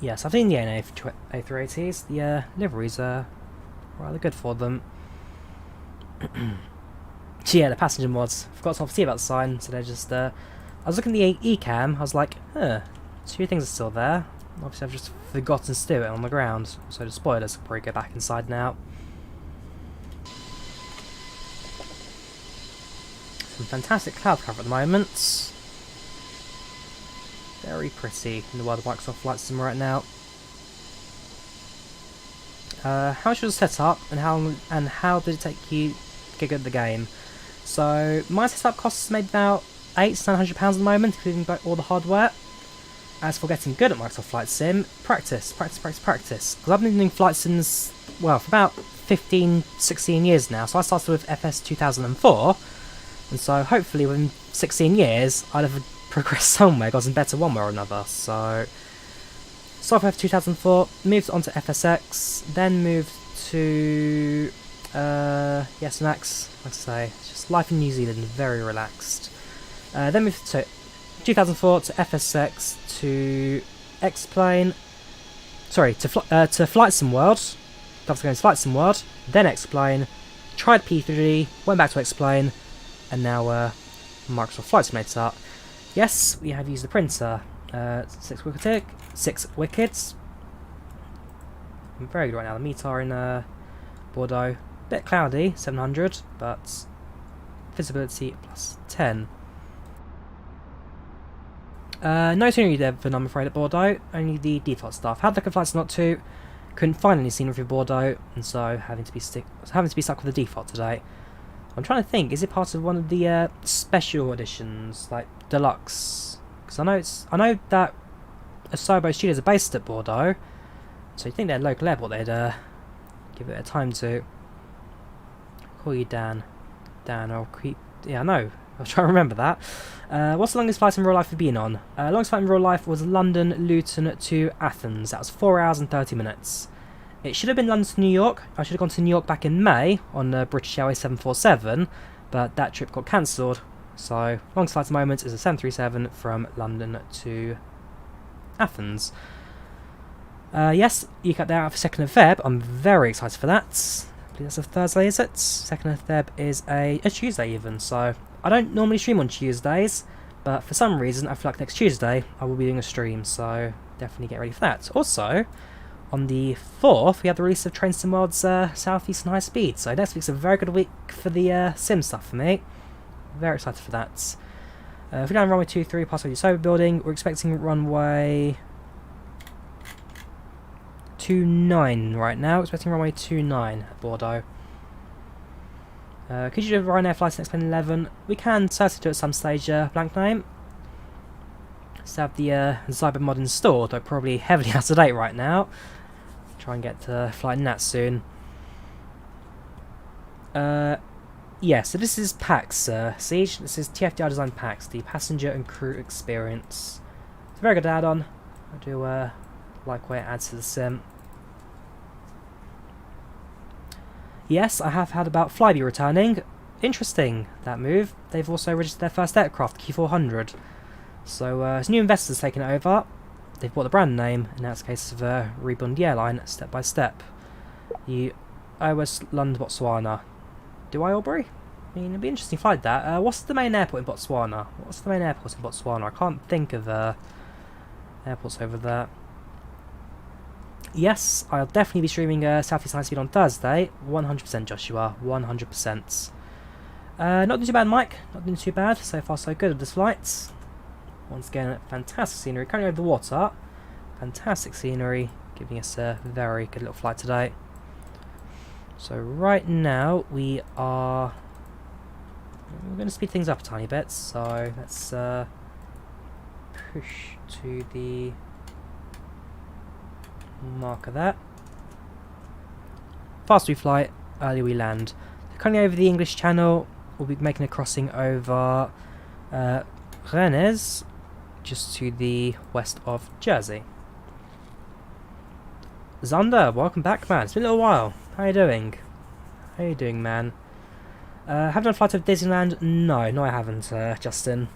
Yes, I've seen the A380s. The liveries are rather good for them. Yeah, the passenger mods. Forgot to see about the sign, so they're just. I was looking at the eCam. I was like, huh, 2 things are still there. Obviously, I've just forgotten to do it on the ground, so the spoilers will probably go back inside now. Some fantastic cloud cover at the moment. Very pretty in the world of Microsoft Flight Sim right now. How much was the setup, and how did it take you to get good at the game? So my setup costs maybe about £800 to £900 at the moment, including all the hardware. As for getting good at Microsoft Flight Sim, practice. Because I've been doing Flight Sims, well, for about 15-16 years now. So I started with FS 2004, and so hopefully within 16 years I'd have progressed somewhere, gotten better one way or another. So started with 2004, moved on to FSX, then moved to yes, Max. Like I say, it's just life in New Zealand, very relaxed. Then moved to 2004 to FSX to X-Plane. Sorry, to Flight Sim World. After going to Flight Sim World, then X-Plane, tried P3D, went back to X-Plane, and now Microsoft Flight Simulator. Yes, we have used the printer. 6 wickets. I'm very good right now. The meter in Bordeaux. Bit cloudy, 700, but visibility plus 10. No scenery Devon, I'm afraid, at Bordeaux. Only the default stuff. Had like a Flight Sim 2, couldn't find any scenery for Bordeaux, and so having to be stuck with the default today. I'm trying to think. Is it part of one of the special editions, like deluxe? Because I know that Asobo Studios are based at Bordeaux, so you think they're local airport, they'd give it a time to. Call you Dan. Dan, I'll creep. Yeah, I know. I'll try to remember that. What's the longest flight in real life you've been on? Longest flight in real life was London Luton to Athens. That was 4 hours and 30 minutes. It should have been London to New York. I should have gone to New York back in May on British Airways 747, but that trip got cancelled. So, longest flight at the moment is a 737 from London to Athens. Yes, you got that out for 2nd of Feb. I'm very excited for that. I believe that's a Thursday, is it? 2nd of Feb is a Tuesday even, so I don't normally stream on Tuesdays, but for some reason I feel like next Tuesday I will be doing a stream, so definitely get ready for that. Also, on the 4th, we have the release of Train Sim World's Southeastern High Speed, so next week's a very good week for the sim stuff for me. Very excited for that. If we down runway 23 past the Sober building, we're expecting runway 29 right now. We're expecting runway 29 at Bordeaux. Could you do a Ryanair flight next plane 11? We can certainly do it at some stage, blank name. Still have the Zyber mod installed, though probably heavily out of date right now. Try and get to flight Nat soon. Yeah, so this is PACX, Siege. This is TFDi Design PACX, the passenger and crew experience. It's a very good add-on. I do like where it adds to the sim. Yes, I have had about Flybe returning. Interesting, that move. They've also registered their first aircraft, Q400. So, as new investors taking it over, they've bought the brand name, and now it's a case of rebuilding the airline step by step. The OS London Botswana. Do I, Aubrey? I mean, it'd be an interesting flight that. What's the main airport in Botswana? What's the main airport in Botswana? I can't think of airports over there. Yes, I'll definitely be streaming Southeast High Speed on Thursday. 100% Joshua, 100%. Not doing too bad, Mike. Not doing too bad. So far, so good with this flight. Once again, fantastic scenery. Currently over the water. Fantastic scenery. Giving us a very good little flight today. So right now, we're going to speed things up a tiny bit. So let's push to the marker there. Faster we fly, earlier we land. Currently over the English Channel, we'll be making a crossing over Rennes, just to the west of Jersey. Zander, welcome back, man. It's been a little while. How you doing? How you doing, man? Have done a flight to Disneyland? No, I haven't, Justin.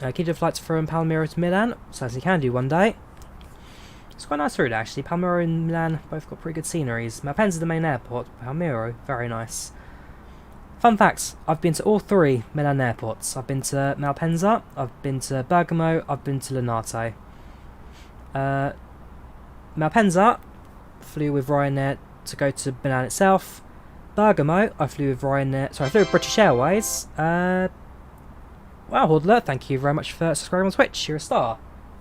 Keep doing flights from Palmyra to Milan. Certainly can do one day. It's quite a nice route, actually. Palmyra and Milan both got pretty good sceneries. Malpensa, the main airport. Palmyra, very nice. Fun facts, I've been to all 3 Milan airports. I've been to Malpensa, I've been to Bergamo, I've been to Linate. Malpensa, flew with Ryanair to go to Milan itself. Bergamo, I flew with I flew with British Airways. Wow, Hordler, thank you very much for subscribing on Twitch, you're a star.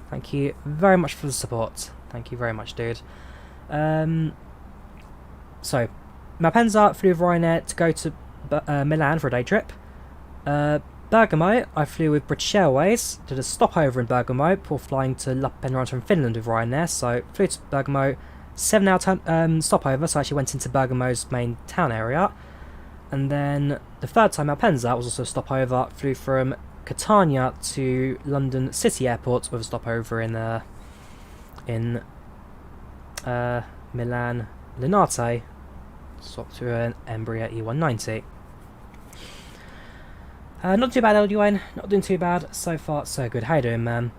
Thank you very much for the support. Thank you very much, dude. So, Malpensa, flew with Ryanair to go to Milan for a day trip. Bergamo, I flew with British Airways, did a stopover in Bergamo before flying to Lappeenranta in Finland with Ryanair. So, flew to Bergamo, 7-hour stopover, so I actually went into Bergamo's main town area. And then the third time Malpensa was also a stopover, flew from Catania to London City Airport with a stopover in Milan Linate, swapped to an Embraer E190. Not too bad, LDWN. Not doing too bad. So far, so good. How you doing, man?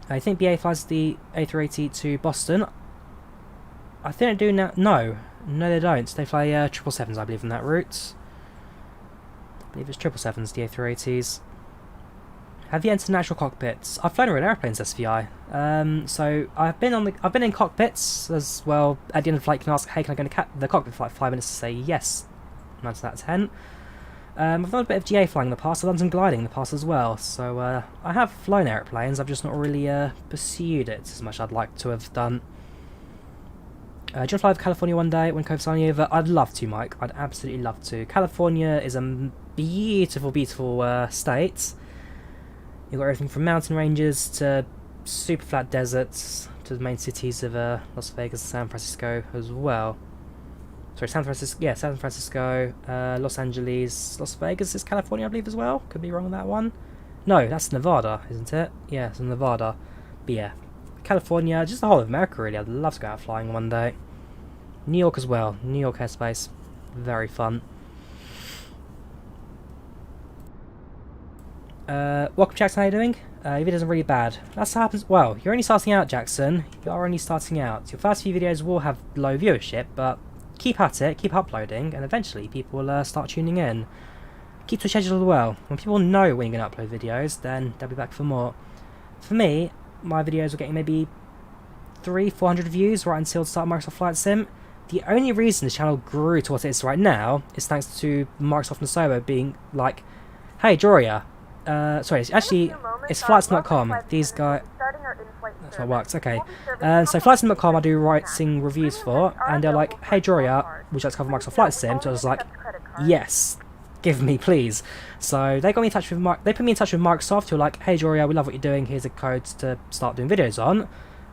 I think BA flies the A380 to Boston. I think they do now. No, they don't. They fly 777s, I believe, on that route. I believe it's 777s, the A380s. Have you entered natural cockpits? I've flown around airplanes, SVI. So I've been in cockpits as well. At the end of the flight, you can ask, "Hey, can I go in the cockpit for like 5 minutes?" to say yes. 9 to that 10. I've done a bit of GA flying in the past. I've done some gliding in the past as well. So I have flown airplanes. I've just not really pursued it as much as I'd like to have done. Do you want to fly to California one day when COVID's finally over? I'd love to, Mike. I'd absolutely love to. California is a beautiful, beautiful state. You've got everything from mountain ranges to super flat deserts to the main cities of Las Vegas and San Francisco as well. Sorry, San Francisco, Los Angeles, Las Vegas is California, I believe, as well. Could be wrong on that one. No, that's Nevada, isn't it? Yeah, it's in Nevada. But yeah, California, just the whole of America, really. I'd love to go out flying one day. New York as well. New York airspace. Very fun. Welcome, Jackson. How you doing? Your videos are really bad. That's what happens. Well, you're only starting out, Jackson. You are only starting out. Your first few videos will have low viewership, but keep at it, keep uploading, and eventually people will start tuning in. Keep to schedule as well. When people know when you're going to upload videos, then they'll be back for more. For me, my videos were getting maybe 300-400 views right until the start of Microsoft Flight Sim. The only reason the channel grew to what it is right now is thanks to Microsoft and Sobo being like, "Hey, Drawyah." Sorry, it's flightsim.com. These guys. That's what works. Okay. So flightsim.com I do writing reviews for, and they're like, "Hey, Drawyah, would you like to cover Microsoft Flight Sim?" So I was like, "Yes, give me, please." So they got me in touch with they put me in touch with Microsoft, who were like, "Hey, Drawyah, we love what you're doing. Here's a code to start doing videos on."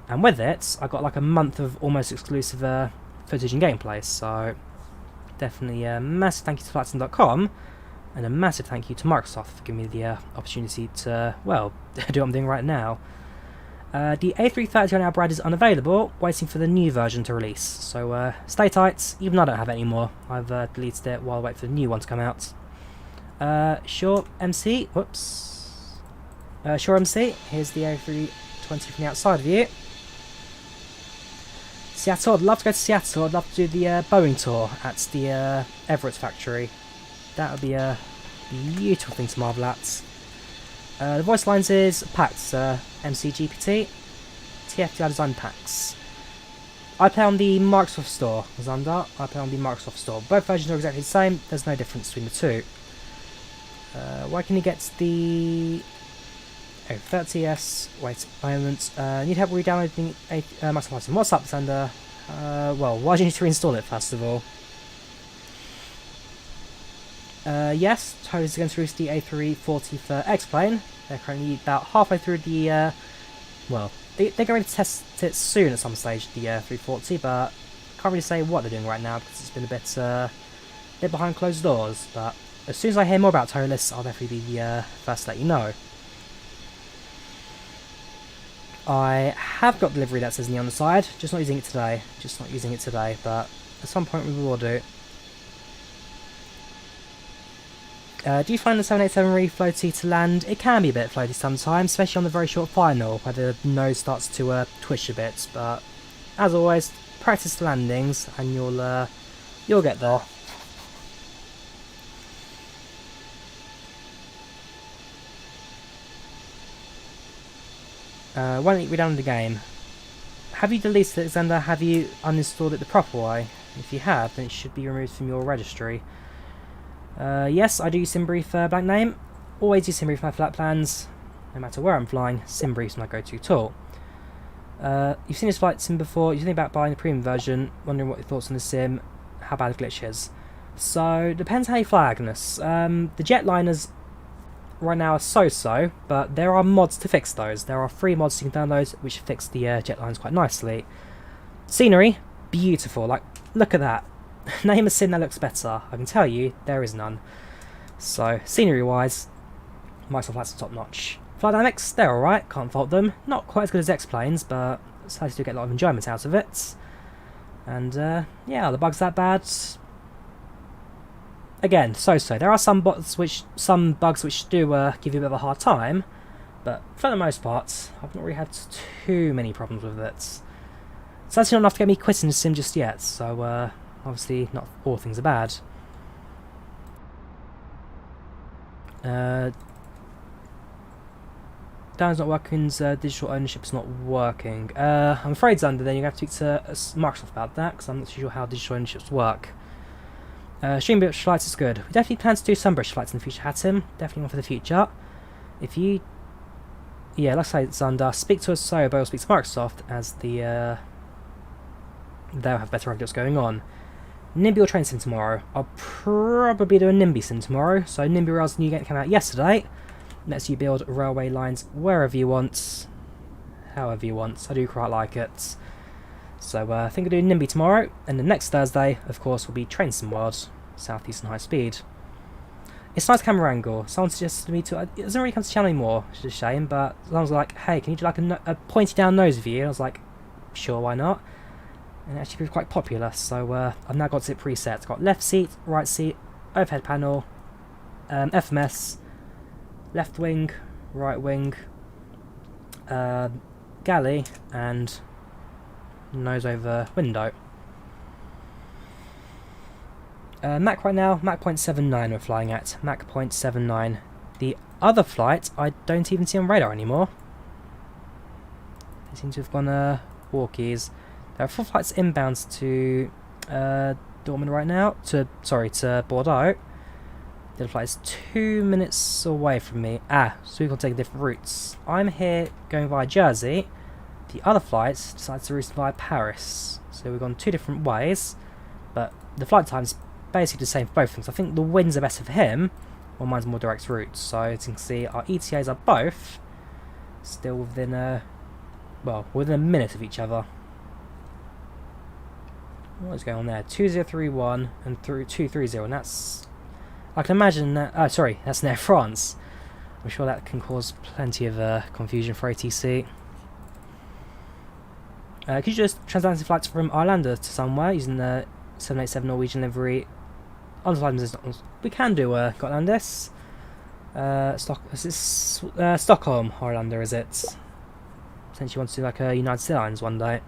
And with it, I got like a month of almost exclusive footage and gameplay. So definitely a massive thank you to flightsim.com. And a massive thank you to Microsoft for giving me the opportunity to, well, do what I'm doing right now. The A330 on our brand is unavailable, waiting for the new version to release. So stay tight, even though I don't have it anymore. I've deleted it while I wait for the new one to come out. Sure MC, whoops. Sure MC, here's the A320 from the outside of you. Seattle, I'd love to go to Seattle. I'd love to do the Boeing tour at the Everett factory. That would be a beautiful thing to marvel at. The voice lines is PACX, MCGPT, TFDi design packs. I play on the Microsoft Store, Zander. I play on the Microsoft Store. Both versions are exactly the same. There's no difference between the two. Why can you get the 30S? Wait a moment. Need help re-downloading Microsoft Flight Sim. What's up, Zander? Well, why do you need to reinstall it first of all? Yes, Toes is going to release the A340 for X-Plane. They're currently about halfway through the, well, they're going to test it soon at some stage, the 340, but can't really say what they're doing right now because it's been a bit behind closed doors, but as soon as I hear more about Tolis, I'll definitely be the first to let you know. I have got delivery that says knee on the side, just not using it today. But at some point we will do. Do you find the 787 really floaty to land? It can be a bit floaty sometimes, especially on the very short final, where the nose starts to twitch a bit. But as always, practice the landings, and you'll get there. Why don't you redownload the game? Have you deleted it, Alexander? Have you uninstalled it the proper way? If you have, then it should be removed from your registry. Yes, I do use SimBrief blank name. Always use SimBrief for my flight plans. No matter where I'm flying, SimBrief is my go-to tool. You've seen this flight sim before. You're thinking about buying the premium version. Wondering what your thoughts on the sim, how bad the glitch is. So, depends how you fly, Agnes. The jetliners right now are so-so, but there are mods to fix those. There are free mods you can download which fix the jetlines quite nicely. Scenery, beautiful. Like, look at that. Name a sim that looks better. I can tell you, there is none. So, scenery-wise, Microsoft Flight's top-notch. Flight dynamics, they're alright, can't fault them. Not quite as good as X-Planes, but I do get a lot of enjoyment out of it. And, yeah, are the bugs that bad? Again, so-so. There are some bugs which do give you a bit of a hard time, but for the most part, I've not really had too many problems with it. So that's not enough to get me quitting the sim just yet, so obviously not all things are bad. Dan's not working, digital ownership's not working. I'm afraid, Zander, then you're going to have to speak to Microsoft about that, because I'm not too sure how digital ownerships work. Stream British flights is good. We definitely plan to do some British flights in the future, Hatim. Definitely one for the future. If you... Yeah, like I say, Zander, speak to us Sobo or speak to Microsoft, as the... they'll have better idea what's going on. NIMBY will train sim tomorrow. I'll probably do a NIMBY sim tomorrow. So NIMBY Rail's new game that came out yesterday. Lets you build railway lines wherever you want. However you want. I do quite like it. So I think I'll do NIMBY tomorrow, and then next Thursday, of course, will be Train Sim World, Southeastern High Speed. It's a nice camera angle. Someone suggested to me to... It doesn't really come to channel anymore, which is a shame, but someone was like, hey, can you do like a pointy down nose view? And I was like, sure, why not? And it actually proved quite popular, so I've now got it preset. It's got left seat, right seat, overhead panel, FMS, left wing, right wing, galley, and nose over window. Mach right now, Mach 0.79 we're flying at, Mach 0.79. The other flight I don't even see on radar anymore. They seem to have gone walkies. There are 4 flights inbound to Dortmund right now, to Bordeaux. The other flight is 2 minutes away from me. So we've got to take different routes. I'm here going via Jersey. The other flight decides to route via Paris. So we've gone 2 different ways, but the flight time's basically the same for both things. I think the winds are better for him, while mine's more direct routes. So as you can see, our ETAs are both still within within a minute of each other. What is going on there? 2031 and through 230, and that's... I can imagine that... Oh, sorry, that's in Air France. I'm sure that can cause plenty of confusion for ATC. Could you just transatlantic flights from Arlanda to somewhere using the 787 Norwegian livery? We can do Gotlandis. Stockholm Arlanda, is it? Potentially want to do like a United Airlines one day.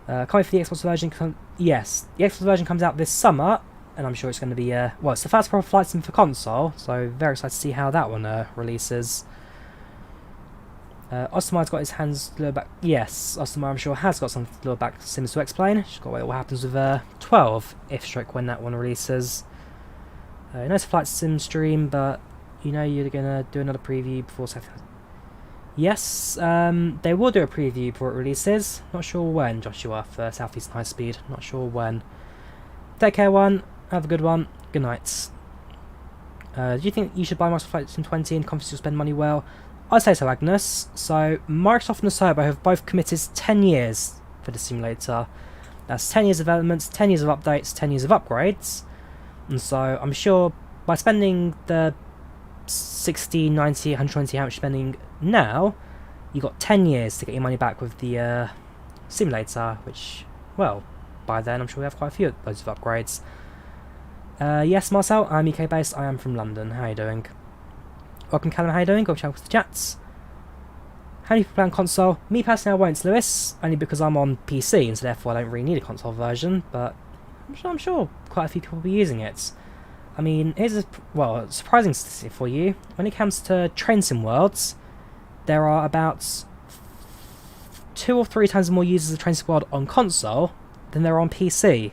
Can't wait for the Xbox version. Yes, the Xbox version comes out this summer, and I'm sure it's going to be well, it's the first proper flight sim for console, so very excited to see how that one releases. Ostermeyer's got his hands to lure back. Yes, Ostermeyer I'm sure has got something to lure back Sims to explain. She's got to wait what happens with 12 when that one releases. Nice flight sim stream, but you know you're going to do another preview before Saturday. Yes, they will do a preview before it releases. Not sure when, Joshua, for Southeastern High Speed. Not sure when. Take care, one. Have a good one. Good night. Do you think you should buy Microsoft Flight Sim 20 and confidence you'll spend money well? I'd say so, Agnes. So, Microsoft and Asobo have both committed 10 years for the simulator. That's 10 years of developments, 10 years of updates, 10 years of upgrades. And so, I'm sure by spending the 60, 90, 120 how much you're spending now, you got 10 years to get your money back with the simulator, which, well, by then I'm sure we have quite a few loads of upgrades. Yes, Marcel, I'm UK based, I am from London. How are you doing? Welcome, Callum, how are you doing? Go check out the chats. How many people play on console? Me personally, I won't, Lewis, only because I'm on PC, and so therefore I don't really need a console version, but I'm sure quite a few people will be using it. I mean, here's a surprising statistic for you. When it comes to train sim worlds, there are about 2 or 3 times more users of Train Sim World on console than there are on PC.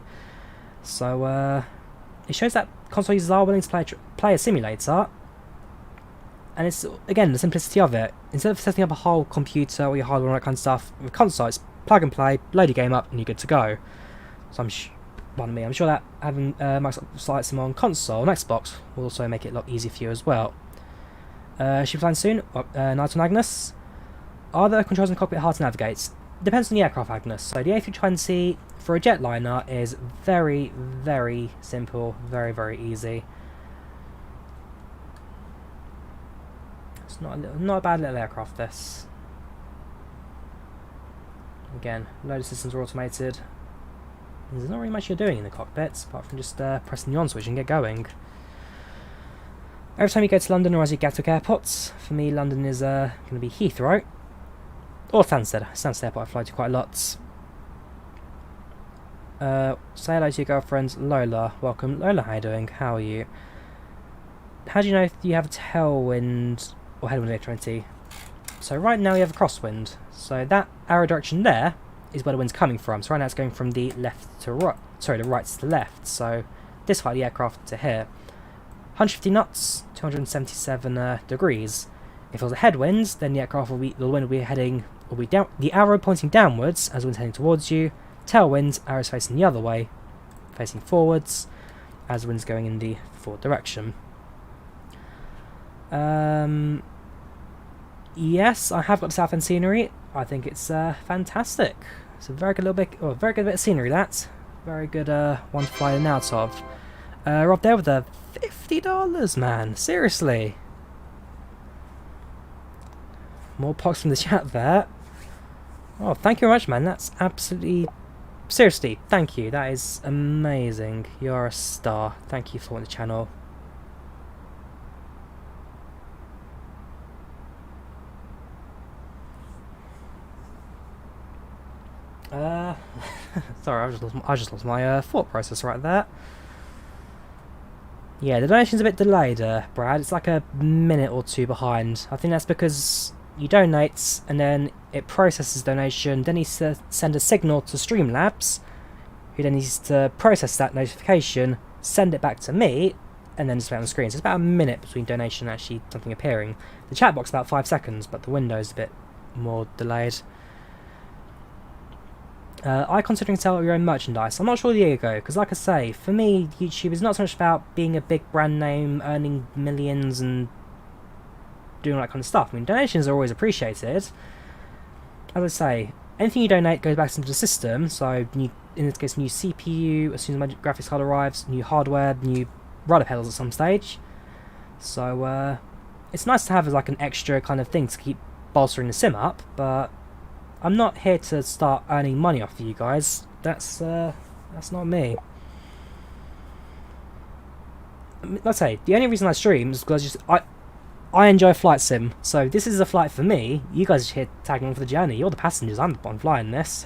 So it shows that console users are willing to play a simulator, and it's, again, the simplicity of it. Instead of setting up a whole computer or your hardware and all that kind of stuff, with console, it's plug and play, load your game up, and you're good to go. So I'm sure that having Microsoft Flight Sim on console and Xbox will also make it a lot easier for you as well. Should be flying soon? Night on Agnes. Are the controls in the cockpit hard to navigate? Depends on the aircraft, Agnes. So the A320 for a jetliner is very, very simple, very, very easy. It's not a bad little aircraft, this. Again, load of systems are automated. There's not really much you're doing in the cockpit, apart from just pressing the on switch and get going. Every time you go to London or as you Gatwick airports, for me London is going to be Heathrow. Or Stansted. Stansted Airport I fly to quite a lot. Say hello to your girlfriend Lola. Welcome. Lola, how are you doing? How are you? How do you know if you have a tailwind or headwind A320? So right now you have a crosswind. So that arrow direction there is where the wind's coming from. So right now it's going from the left to right. Sorry, the right to the left. So this height of the aircraft to here. 150 knots, 277 degrees. If it was a headwind, then the aircraft the wind will be heading, down, the arrow pointing downwards as the wind's heading towards you. Tailwind, arrows facing the other way, facing forwards, as the wind's going in the forward direction. Yes, I have got the South End scenery. I think it's fantastic. It's a very good bit of scenery. That very good one to fly in and out of. Rob there with the $50, man. Seriously. More pox from the chat there. Oh, thank you very much, man. That's absolutely... Seriously, thank you. That is amazing. You're a star. Thank you for following the channel. Sorry, I just lost my thought process right there. Yeah, the donation's a bit delayed, Brad. It's like a minute or two behind. I think that's because you donate, and then it processes donation, then needs to send a signal to Streamlabs, who then needs to process that notification, send it back to me, and then display on the screen. So it's about a minute between donation and actually something appearing. The chat box about 5 seconds, but the window's a bit more delayed. Are you considering selling your own merchandise? I'm not sure the year ago, because like I say, for me, YouTube is not so much about being a big brand name, earning millions and doing all that kind of stuff. I mean, donations are always appreciated. As I say, anything you donate goes back into the system, so in this case, new CPU, as soon as my graphics card arrives, new hardware, new rudder pedals at some stage. So, it's nice to have as like an extra kind of thing to keep bolstering the sim up, but I'm not here to start earning money off of you guys. That's not me. Let's say the only reason I stream is because I enjoy flight sim. So this is a flight for me. You guys are here tagging on for the journey. You're the passengers. I'm the one flying this.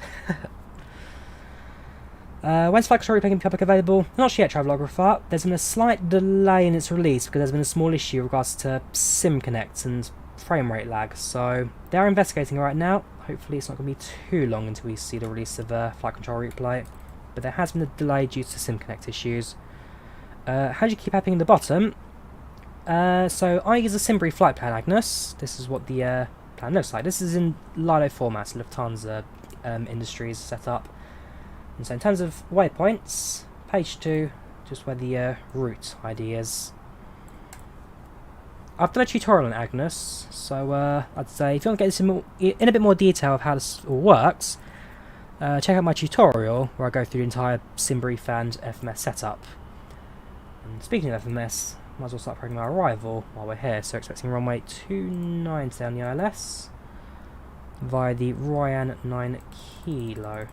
When's FlightControlReplay going to be public available? Not yet, Travelographer. There's been a slight delay in its release because there's been a small issue in regards to Sim Connect and frame rate lag. So they are investigating right now. Hopefully it's not going to be too long until we see the release of FlightControlReplay. But there has been a delay due to Sim Connect issues. How do you keep happening at the bottom? So I use a Simbury flight plan, Agnes. This is what the plan looks like. This is in Lido format, Lufthansa Industries setup. And so in terms of waypoints, page 2, just where the route ID is. I've done a tutorial on Agnes, so I'd say if you want to get this in a bit more detail of how this all works, check out my tutorial where I go through the entire Simbury and FMS setup. And speaking of FMS, might as well start prepping our arrival while we're here. So expecting runway 29 today on the ILS via the Drawyah 9 kilo.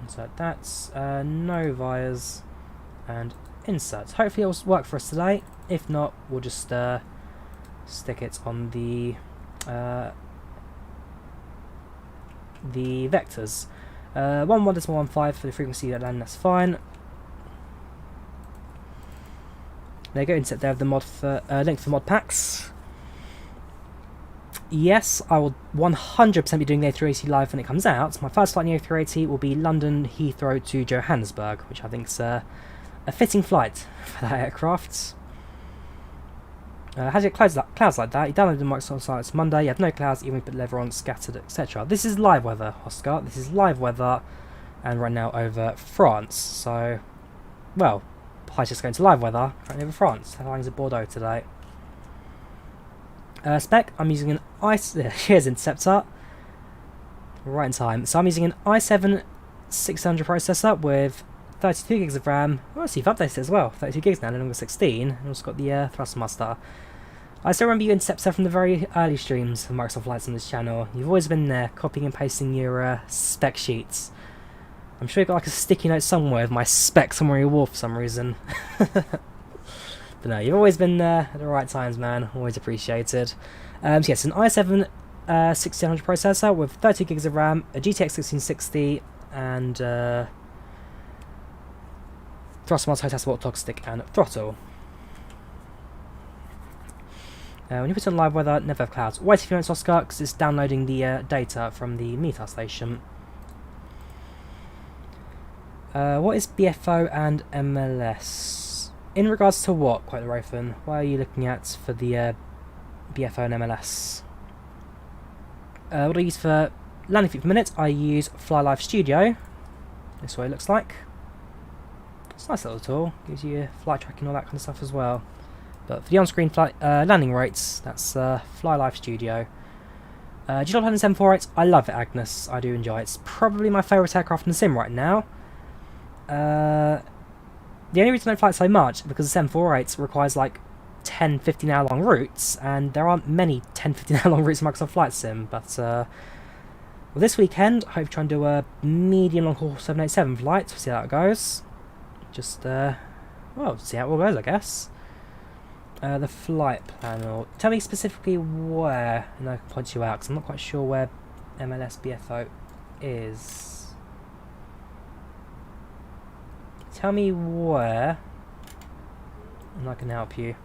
So that's no vias and inserts. Hopefully it'll work for us today. If not, we'll just stick it on the vectors. 11.15 for the frequency at land, that's fine. There you go, inset there of the mod for link for mod packs. Yes, I will 100% be doing the A380 live when it comes out. My first flight in the A380 will be London Heathrow to Johannesburg, which I think is a fitting flight for that aircraft. Has it clouds like that? You downloaded the Microsoft site Monday, you had no clouds, even put level on, scattered, etc. This is live weather, Oscar. This is live weather, and right now over France. So, well, I just going to live weather, currently over France. Flying to Bordeaux today. Spec, I'm using an here's Interceptor. Right in time. So I'm using an i7 600 processor with 32 gigs of RAM. Oh, I see you've updated it as well. 32 gigs now, no longer 16. And also got the Thrustmaster. I still remember you, Interceptor, from the very early streams of Microsoft Flights on this channel. You've always been there, copying and pasting your spec sheets. I'm sure you've got like a sticky note somewhere with my spec somewhere on your wall for some reason. But no, you've always been there at the right times, man. Always appreciated. So yes, an i7 1600 processor with 30 gigs of RAM, a GTX 1660, and Thrustmaster, high testable, toggle stick, and throttle. When you put on live weather, never have clouds. Wait a few minutes, Oscar, because it's downloading the data from the META station. What is BFO and MLS? In regards to what, quite the Rothan? What are you looking at for the BFO and MLS? What do I use for landing feet per minute? I use FlyLive Studio. This is what it looks like. It's a nice little tool. Gives you flight tracking and all that kind of stuff as well. But for the on-screen flight landing rates, that's FlyLive Studio. G-Lab 748, I love it, Agnes. I do enjoy it. It's probably my favourite aircraft in the sim right now. The only reason I don't fly it so much is because the 748 requires like 10, 15 hour long routes, and there aren't many 10, 15 hour long routes in Microsoft Flight Sim, but well, this weekend I hope to try and do a medium long haul 787 flight, we'll see how it goes. Just, well, see how it all goes, I guess. The flight panel. Tell me specifically where, and I can point you out, because I'm not quite sure where MLS BFO is. Tell me where, and I can help you.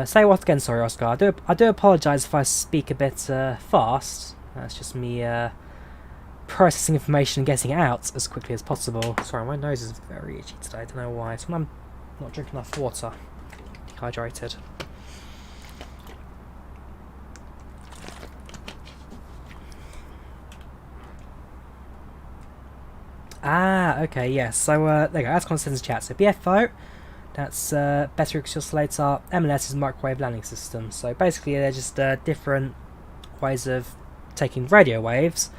Say what again? Sorry, Oscar. I do apologise if I speak a bit fast. That's just me processing information and getting it out as quickly as possible. Sorry, my nose is very itchy today. I don't know why. It's when I'm not drinking enough water. Dehydrated. Ah, okay, yes. So, there you go. That's consensus chat. So, BFO, that's better oscillator. MLS is microwave landing system. So, basically, they're just different ways of taking radio waves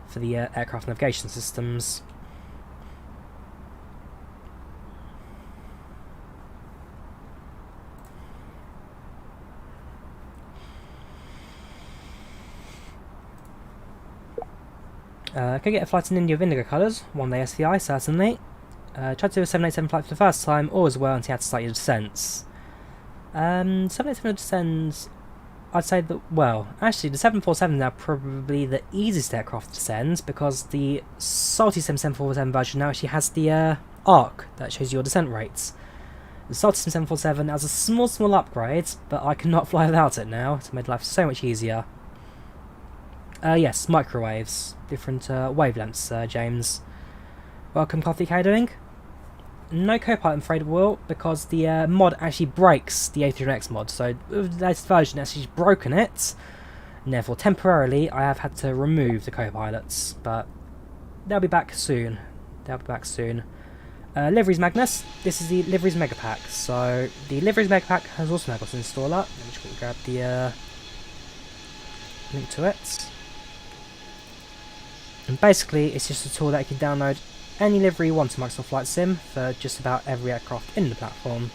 for the aircraft navigation systems. Could get a flight in India with indigo colours, one day SVI certainly. Tried to do a 787 flight for the first time, all as well, until you had to start your descents. 787 descends, I'd say that, well, actually the 747 is now probably the easiest aircraft to descend, because the Salty 747 version now actually has the arc that shows your descent rates. The Salty 747 has a small upgrade, but I cannot fly without it now. It's made life so much easier. Yes, microwaves. Different wavelengths, James. Welcome, Coffee. How are you doing? No co-pilot, I'm afraid, will, because the mod actually breaks the A320X mod. So, with the latest version, it's actually broken it. And therefore, temporarily, I have had to remove the co-pilots. But they'll be back soon. Liveries Magnus. This is the Liveries Mega Pack. So, the Liveries Mega Pack has also now got an installer. Let me just quickly grab the link to it. And basically, it's just a tool that you can download any livery you want to Microsoft Flight Sim for just about every aircraft in the platform.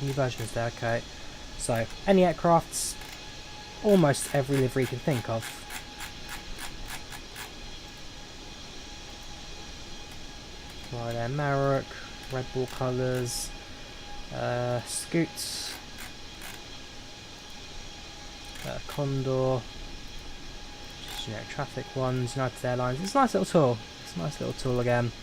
New versions there, okay. So, any aircrafts, almost every livery you can think of. Right there, Marok, Red Bull colours, Scoots, Condor, just generic traffic ones, United Airlines. It's a nice little tool. It's a nice little tool again.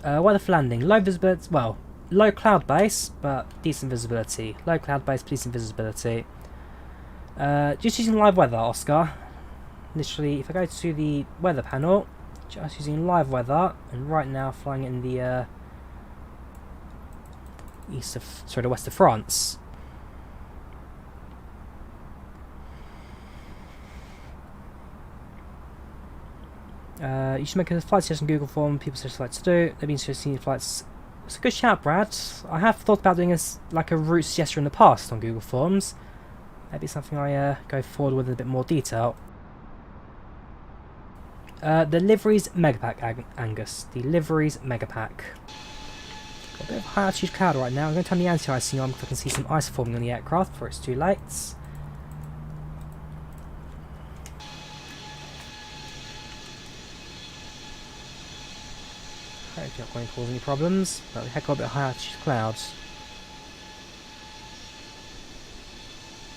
Weather for landing, low visibility, well, low cloud base, but decent visibility. Low cloud base, decent visibility. Just using live weather, Oscar. Literally, if I go to the weather panel, just using live weather, and right now flying in the the west of France. You should make a flight suggestion Google form. People suggest flights to do. They've been suggesting flights. It's a good shout, Brad. I have thought about doing this like a route suggestion in the past on Google Forms. Maybe something I go forward with in a bit more detail. The liveries Megapack, Angus. The liveries Megapack. Got a bit of high altitude cloud right now. I'm going to turn the anti-icing on because I can see some ice forming on the aircraft before it's too late. Hopefully not going to cause any problems, but we have got a bit of high altitude clouds.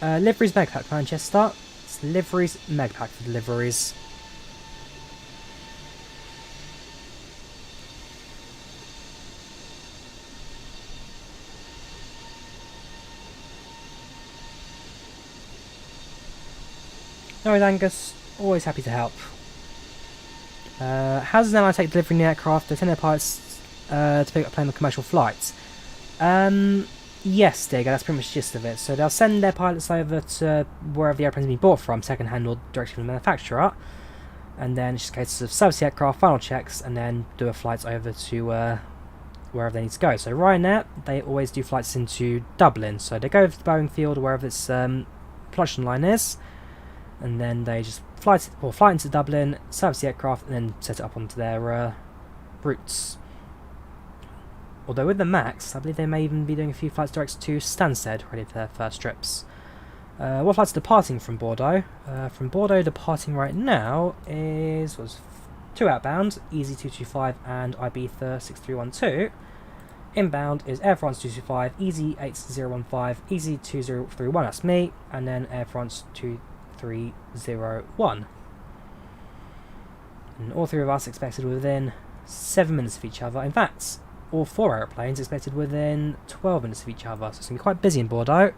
Liveries Megapack, Manchester. It's liveries Megapack for deliveries. No worries, Angus. Always happy to help. How does NI take delivery in the aircraft? They send their pilots to pick up plane on commercial flights. Yes, there you go, that's pretty much the gist of it. So they'll send their pilots over to wherever the airplane's been bought from, second hand or directly from the manufacturer. And then it's just a case of service the aircraft, final checks, and then do a flight over to wherever they need to go. So Ryanair, they always do flights into Dublin. So they go over to the Boeing field or wherever this production line is. And then they just fly into Dublin, service the aircraft, and then set it up onto their routes. Although with the MAX, I believe they may even be doing a few flights direct to Stansted, ready for their first trips. What flights are departing from Bordeaux? From Bordeaux, departing right now was 2 outbound, Easy 225 and Ibiza 6312. Inbound is Air France 225, Easy 8015, Easy 2031, that's me, and then Air France 2301. And all three of us expected within 7 minutes of each other. In fact, all 4 aeroplanes expected within 12 minutes of each other. So it's going to be quite busy in Bordeaux.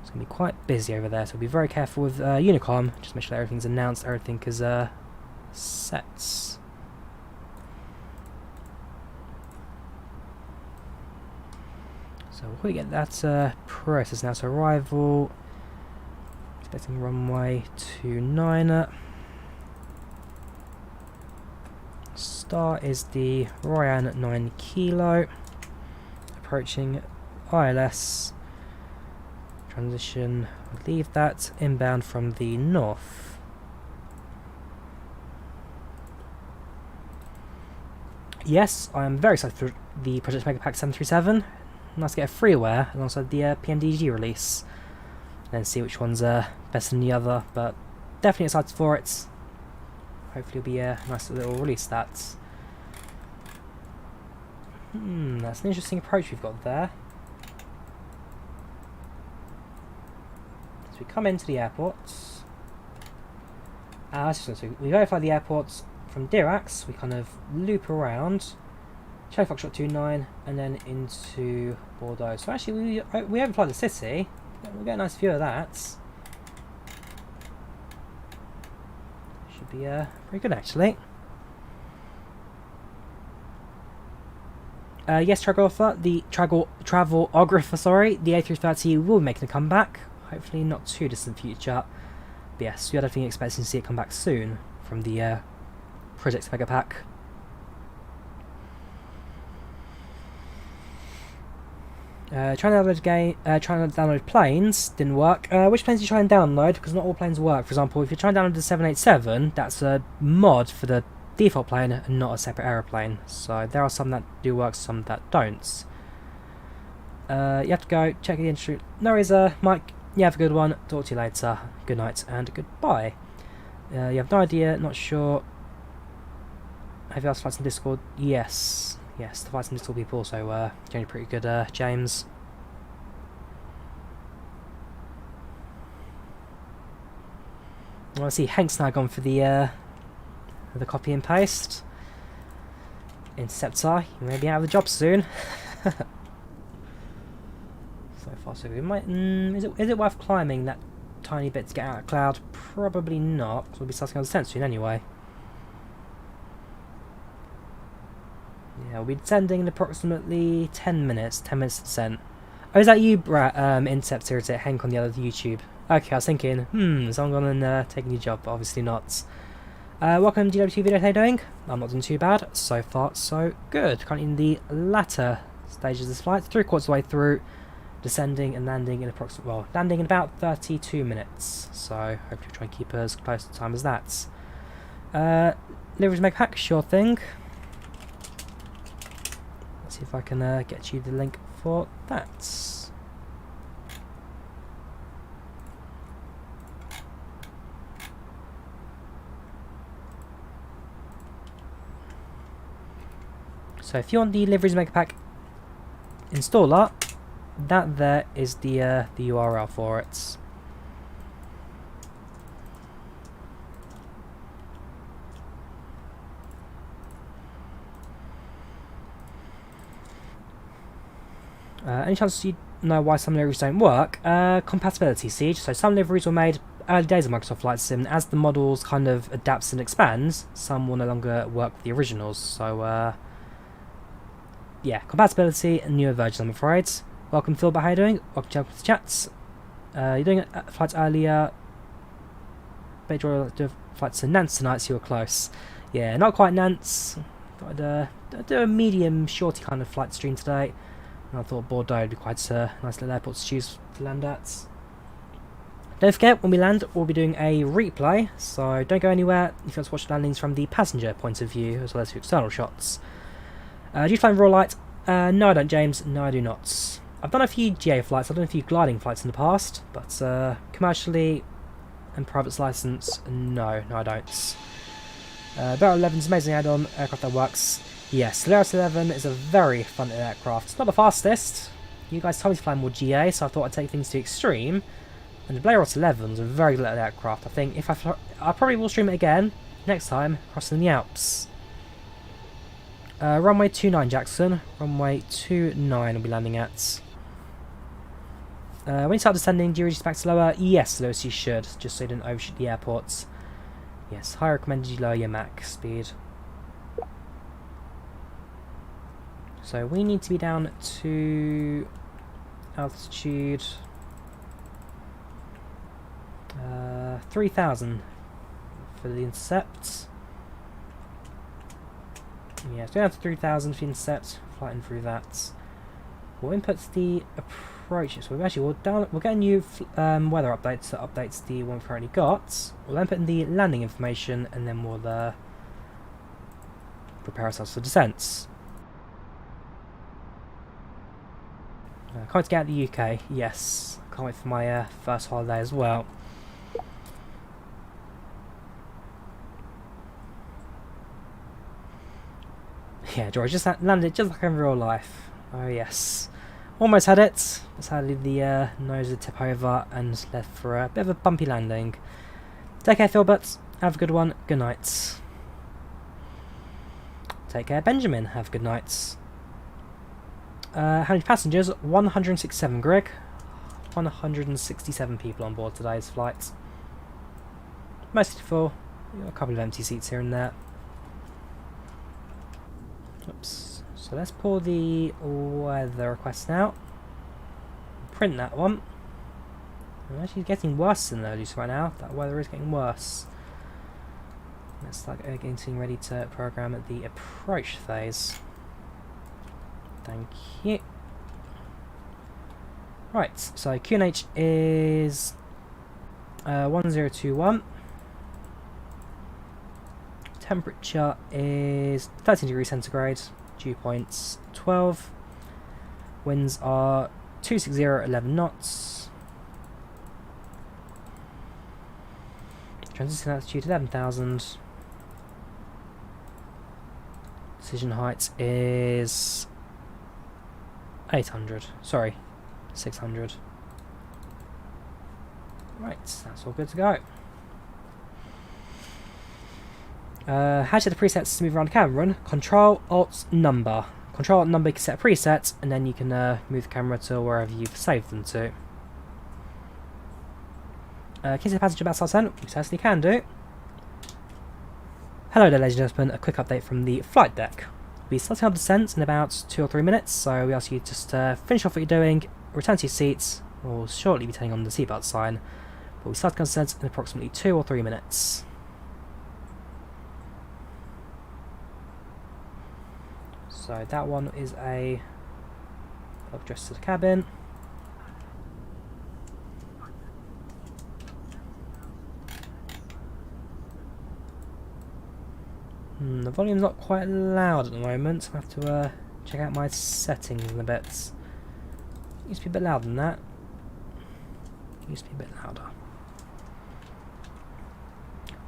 It's going to be quite busy over there, so be very careful with Unicom. Just make sure that everything's announced, everything is set. So we'll get that process now. So arrival, expecting runway 29. Start is the Drawyah 9 kilo, approaching ILS. Transition, leave that, inbound from the north. Yes, I am very excited for the Project Megapack 737. Nice to get a freeware alongside the PMDG release. And then see which one's best than the other, but definitely excited for it. Hopefully it'll be a nice little release that. That's an interesting approach we've got there. So we come into the airport. So we verify the airport from Dirac, we kind of loop around, Charlie Foxtrot 29, and then into Bordeaux. So actually we overfly the city. We'll get a nice view of that. Should be pretty good actually. Yes, Travelographer, the the A330 will be making a comeback. Hopefully not too distant future. But yes, we are definitely expecting to see it come back soon from the Project Megapack. Trying to download planes didn't work. Which planes are you trying to download? Because not all planes work. For example, if you're trying to download the 787, that's a mod for the default plane and not a separate aeroplane. So there are some that do work, some that don't. You have to go check the industry. No worries, Mike. You have a good one. Talk to you later. Good night and goodbye. You have no idea, not sure. Have you asked flights in Discord? Yes. Yes, the flights in Discord people also generally pretty good, James. Well, I see Hank's now gone for the copy and paste. Interceptor, you may be out of the job soon. So far so good. Is it worth climbing that tiny bit to get out of the cloud? Probably not, because we'll be starting on the descent soon anyway. Yeah, we'll be descending in approximately 10 minutes. 10 minutes to descent. Oh, is that you, Interceptor? Is it Hank on the other YouTube? Okay, I was thinking, someone gone and taking your job, but obviously not. Welcome to DW2 video. How you doing? I'm not doing too bad. So far, so good. Currently in the latter stages of this flight, 3/4 of the way through, descending and landing in landing in about 32 minutes. So hopefully try and keep as close to time as that. Liveries make pack, sure thing. Let's see if I can get you the link for that. So if you're on the Liveries Maker Pack installer, that there is the URL for it. Any chance you know why some liveries don't work? Compatibility, Siege. So some liveries were made early days of Microsoft Flight Sim. As the models kind of adapts and expands, some will no longer work with the originals. So yeah, compatibility and newer versions, I'm afraid. Welcome, Phil. How are you doing? Welcome to the chats. You're doing a flight earlier. Bet you're doing flights to Nantes tonight, so you're close. Yeah, not quite Nantes. Thought I'd do a medium, shorty kind of flight stream today. And I thought Bordeaux would be quite a nice little airport to choose to land at. Don't forget, when we land, we'll be doing a replay, so don't go anywhere if you want to watch landings from the passenger point of view, as well as the external shots. Do you fly in raw light? No, I don't, James. No, I do not. I've done a few GA flights. I've done a few gliding flights in the past, but commercially and private license, no, I don't. Barrel 11 is an amazing add-on aircraft that works. Yes, the Barrel 11 is a very fun aircraft. It's not the fastest. You guys told me to fly more GA, so I thought I'd take things to extreme. And the Blaireau 11 is a very good aircraft. I think if I probably will stream it again next time, crossing the Alps. Runway 29, Jackson. Runway 29 will be landing at. When you start descending, do you reach back to lower? Yes, Lewis, you should, just so you don't overshoot the airports. Yes, I recommend you lower your Mach speed. So we need to be down to altitude 3,000 for the intercept. Yeah, so down to 3,000 for the intercept, flying through that. We'll input the approach. So we'll get a new weather update that updates the one we've currently got. We'll then put in the landing information, and then we'll prepare ourselves for descents. Can't wait to get out of the UK. Yes, can't wait for my first holiday as well. Yeah, George, just landed just like in real life. Oh yes. Almost had it. Sadly the nose would tip over and left for a bit of a bumpy landing. Take care, Philbert. Have a good one. Good night. Take care, Benjamin. Have a good night. How many passengers? 167, Greg. 167 people on board today's flight. Mostly full. Got a couple of empty seats here and there. Oops. So let's pull the weather request out. Print that one. I'm actually getting worse than those right now. That weather is getting worse. Let's start getting ready to program at the approach phase. Thank you. Right, so QNH is 1021. Temperature is 13 degrees centigrade. Dew points 12. Winds are 260 at 11 knots. Transition altitude 11,000. Decision height is 800. Sorry, 600. Right, that's all good to go. How to set the presets to move around the camera run? Control Alt Number. Control Alt Number, you can set a preset, and then you can move the camera to wherever you've saved them to. Can you see the passenger about side 10? You certainly can do. Hello there, ladies and gentlemen. A quick update from the flight deck. We'll be starting our descent in about 2 or 3 minutes, so we ask you to just finish off what you're doing, return to your seats. We'll shortly be turning on the seatbelt sign, but we start our descent in approximately 2 or 3 minutes. So that one is a address to the cabin. The volume's not quite loud at the moment, so I have to check out my settings in a bit. It used to be a bit louder than that. It used to be a bit louder.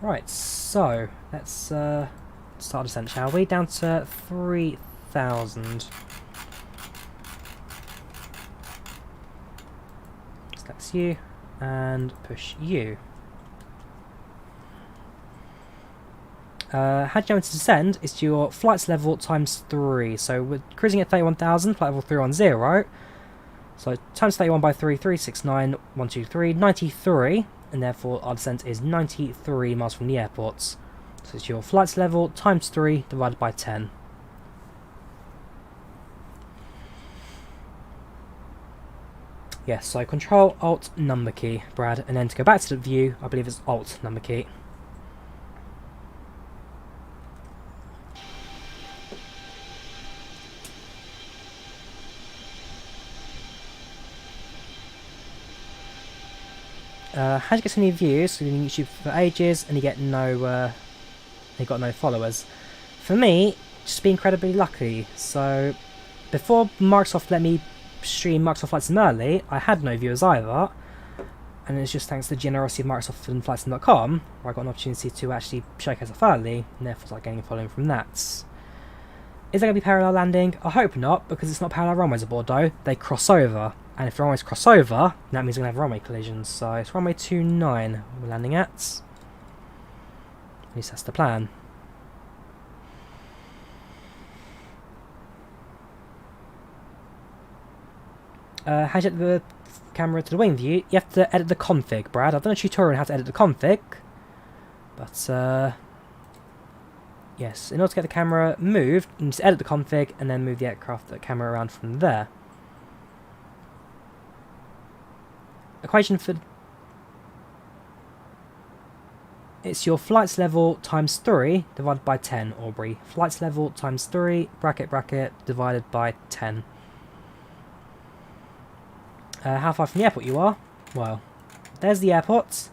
Right, so let's start descent, shall we? Down to 3,000. Select U and push U. How do you know when to descend? It's your flight's level times 3. So we're cruising at 31,000, flight level 310. So times 31 by 3, 369, 123, 93, and therefore our descent is 93 miles from the airport. So it's your flight's level times 3 divided by 10. Yes, so Control Alt Number key, Brad, and then to go back to the view, I believe it's Alt Number key. How do you get so many views? So you've been on YouTube for ages and you get no, you got no followers. For me, just be incredibly lucky. So before Microsoft let me stream Microsoft Flight Sim early, I had no viewers either, and it's just thanks to the generosity of Microsoft and FlightSim.com where I got an opportunity to actually showcase it early, and therefore start getting a following from that. Is there going to be parallel landing? I hope not, because it's not parallel runways at Bordeaux. They cross over. And if the runways cross over, that means we're going to have runway collisions. So it's runway 29 we're landing at. At least that's the plan. How do you get the camera to the wing view? You have to edit the config, Brad. I've done a tutorial on how to edit the config. But, yes, in order to get the camera moved, you just edit the config and then move the aircraft, the camera around from there. Equation for it's your flight's level times 3 divided by 10, Aubrey. Flight's level times 3 bracket bracket divided by 10. How far from the airport you are? Well, there's the airport,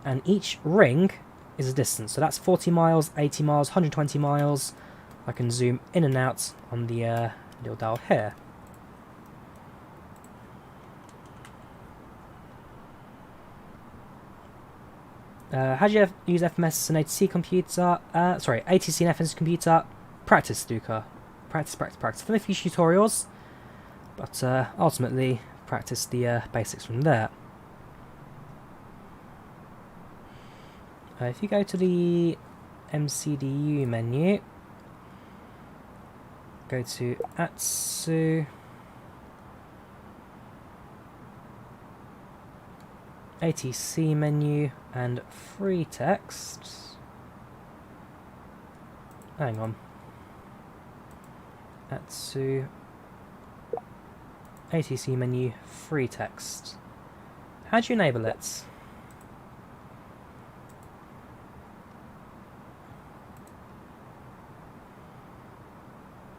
and each ring is a distance. So that's 40 miles, 80 miles, 120 miles. I can zoom in and out on the little dial here. How do you use FMS and ATC computer? Sorry, ATC and FMS computer. Practice, Stuka. Practice. I've done a few tutorials, but ultimately practice the basics from there. If you go to the MCDU menu, go to ATSU, ATC menu, and free text. Hang on. ATSU, ATC menu, free text. How do you enable it?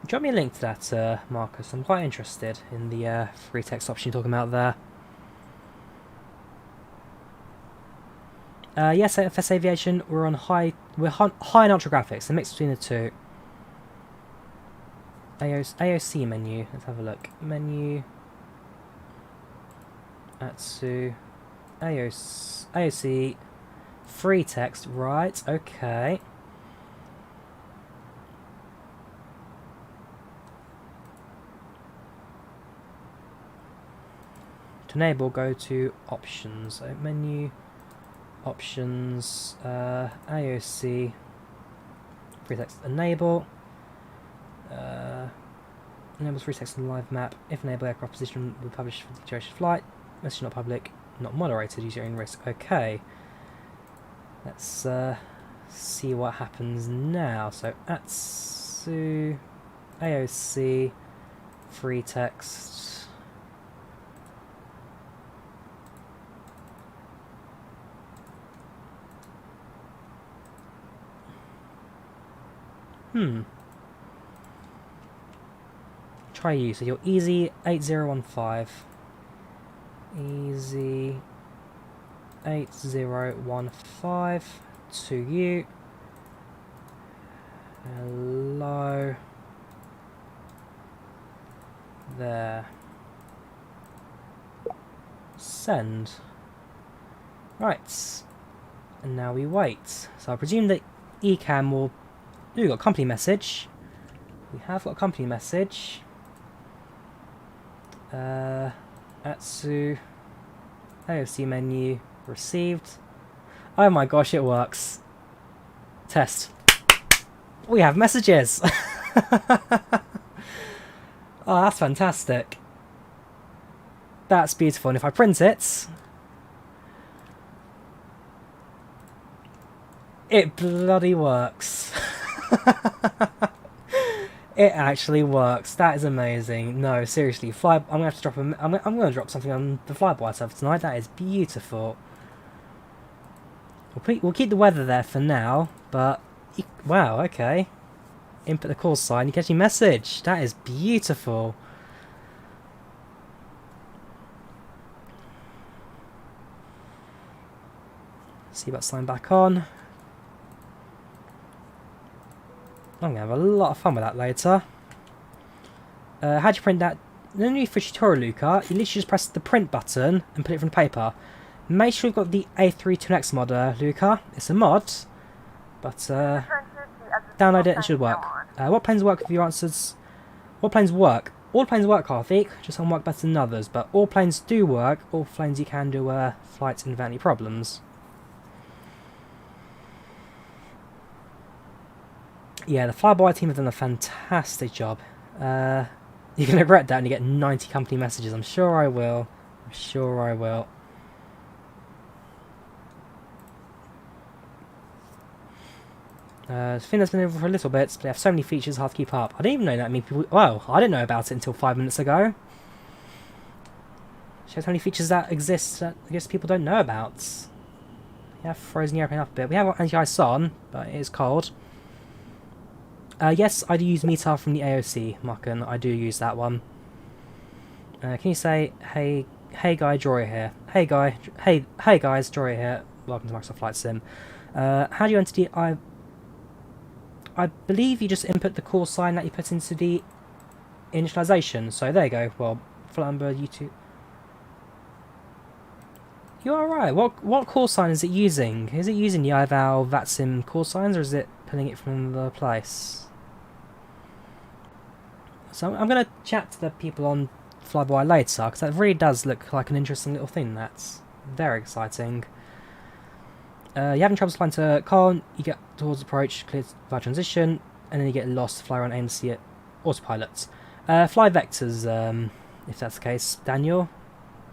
Drop me a link to that, Marcus. I'm quite interested in the free text option you're talking about there. Yes, FS Aviation, we're high in ultra graphics, a mix between the two. AOC menu, let's have a look. Menu, Atsu, AOC, free text, right, okay. To enable, go to options, so menu, options, AOC, free text enable, enables free text in live map. If enable, aircraft position will be published for the duration of flight. Message not public, not moderated, use your own risk. Okay. Let's see what happens now. So Atsu, AOC, free text. Try you. So you're Easy 8015. Easy 8015 to you. Hello. There. Send. Right. And now we wait. So I presume that ECAM will... Ooh, we got a company message. We have got a company message. Atsu. AOC menu. Received. Oh my gosh, it works. Test. We have messages. Oh, that's fantastic. That's beautiful. And if I print it, it bloody works. It actually works. That is amazing. No, seriously, I'm gonna have to drop I'm gonna drop something on the Flyby server tonight. That is beautiful. We'll keep the weather there for now, but wow, okay. Input the call sign. You get your message. That is beautiful. Seatbelt sign back on. I'm going to have a lot of fun with that later. How do you print that? No need for tutorial, Luca. You literally just press the print button and put it from paper. Make sure you've got the A320neo mod, Luca. It's a mod, but download it and it should work. What planes work with your answers? What planes work? All planes work, Karthik. Just some work better than others, but all planes do work. All planes you can do flights without any problems. Yeah, the Flyby team have done a fantastic job. You're going to regret that when you get 90 company messages. I'm sure I will. I'm sure I will. I think that's been over for a little bit, but they have so many features hard to keep up. I didn't even know that many people... Well, I didn't know about it until 5 minutes ago. Shows how many features that exist that I guess people don't know about. Yeah, frozen the airplane up a bit. We have anti-ice on, but it is cold. Yes, I do use METAR from the AOC, Mucken. I do use that one. Can you say, hey guy, Drawyah here. Hey guys, Drawyah here. Welcome to Microsoft Flight Sim. How do you enter the... I believe you just input the call sign that you put into the initialization. So there you go. Well, flight number, YouTube. You are right. What call sign is it using? Is it using the IVAO VATSIM call signs, or is it pulling it from the place? So I'm going to chat to the people on Flyby later, because that really does look like an interesting little thing. That's very exciting. You're having trouble flying to Con, you get towards approach, clear via transition, and then you get lost, fly around aimlessly at autopilot. Fly vectors, if that's the case, Daniel.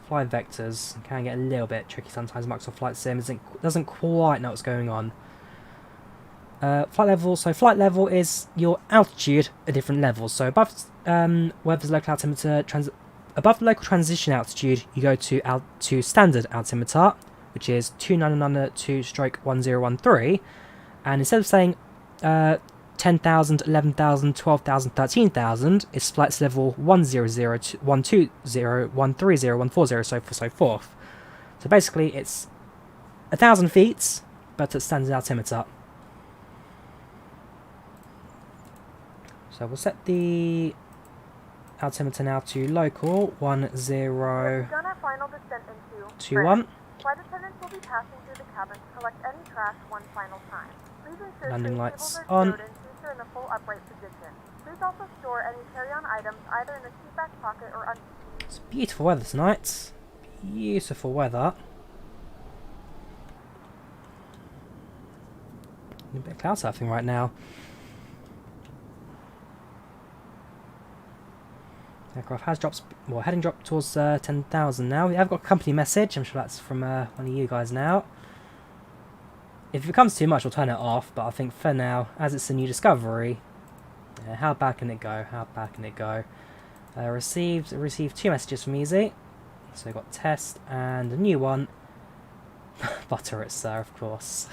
Fly vectors can get a little bit tricky sometimes. Microsoft Flight Sim doesn't quite know what's going on. Flight level. So flight level is your altitude at different levels. So above where there's local altimeter, above the local transition altitude, you go to standard altimeter, which is 2992/1013, and instead of saying 10,000, 11,000, 12,000, 13,000 is flights level 100, 120, 130, 140, so forth. So basically it's 1,000 feet, but at standard altimeter. So we'll set the altimeter now to local 1021. Flight attendants will be passing through the cabin to collect any trash one final time. Please ensure Landing tray lights tables are on. stowed in seats are in a full upright position. Please also store any carry-on items either in the seat back pocket or under. It's beautiful weather tonight. Beautiful weather. A bit of cloud surfing right now. Aircraft has dropped, well, heading drop towards 10,000 now. We have got a company message. I'm sure that's from one of you guys now. If it becomes too much, we'll turn it off. But I think for now, as it's a new discovery, yeah, how bad can it go? How bad can it go? Received 2 messages from Easy. So we've got test and a new one. Butter it, sir, of course.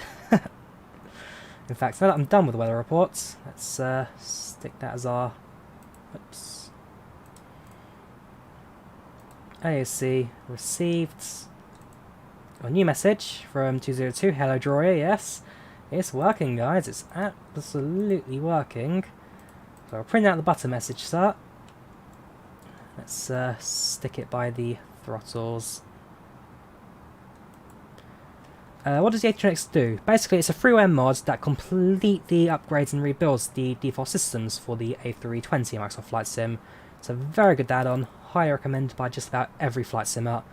In fact, now that I'm done with the weather reports, let's stick that as our... Oops. AOC received a new message from 202. Hello, Drawyah. Yes, it's working, guys. It's absolutely working. So I'll print out the butter message, sir. Let's stick it by the throttles. What does the A320neo do? Basically, it's a freeware mod that completely upgrades and rebuilds the default systems for the A320 Microsoft Flight Sim. It's a very good add-on, highly recommended by just about every flight simmer.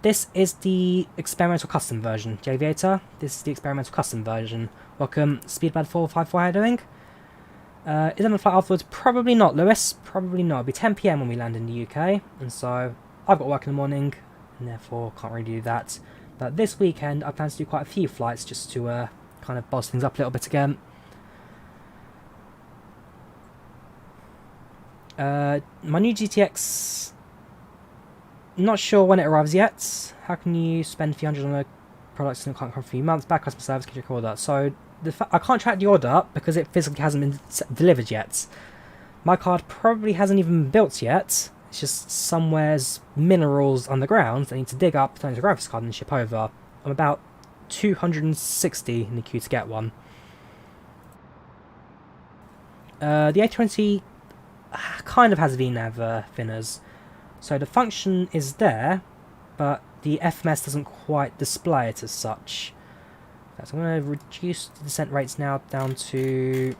This is the experimental custom version. The Aviator, this is the experimental custom version. Welcome, Speedbad 454, how are you doing? Is there a flight afterwards? Probably not, Lewis. Probably not. It'll be 10 PM when we land in the UK, and so I've got work in the morning, and therefore can't really do that. But this weekend, I plan to do quite a few flights just to kind of boss things up a little bit again. My new GTX, not sure when it arrives yet. How can you spend a few hundred on a product and it can't come for a few months? Back customer service, can you record that? So I can't track the order because it physically hasn't been delivered yet. My card probably hasn't even been built yet. It's just somewhere's minerals underground that I need to dig up, turn into a graphics card and ship over. I'm about 260 in the queue to get one. The A320 kind of has VNAV thinners, so the function is there, but the FMS doesn't quite display it as such. So I'm going to reduce the descent rates now down to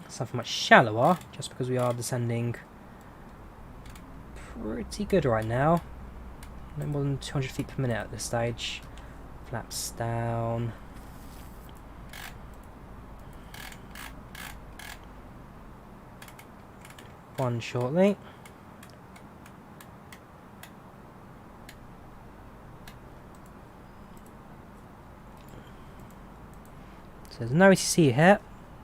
something much shallower, just because we are descending pretty good right now. No more than 200 feet per minute at this stage. Flaps down. One shortly. So there's no ATC here,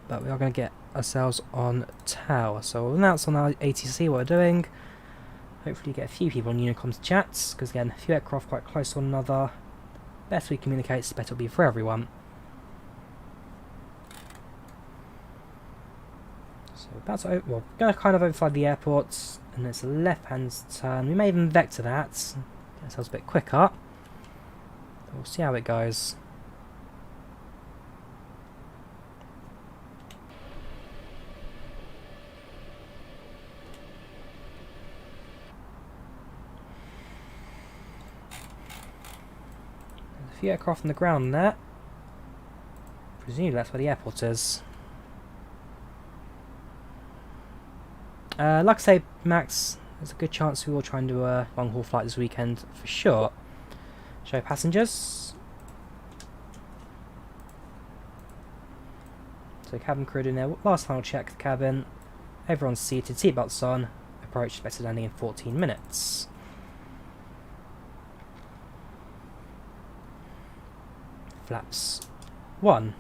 but we are going to get ourselves on tower. So we'll announce on our ATC what we're doing. Hopefully get a few people on Unicom's chats, because again, a few aircraft quite close to one another. Better we communicate, the better it'll be for everyone. So we're about to we're going to kind of overfly the airport, and it's a left-hand turn. We may even vector that, get ourselves a bit quicker. We'll see how it goes. A few aircraft on the ground there. Presumably that's where the airport is. Like I say, Max, there's a good chance we will try and do a long haul flight this weekend for sure. Show passengers. So cabin crew doing their last final check of the cabin. Everyone's seated, seatbelts on. Approach expected landing in 14 minutes. Flaps 1.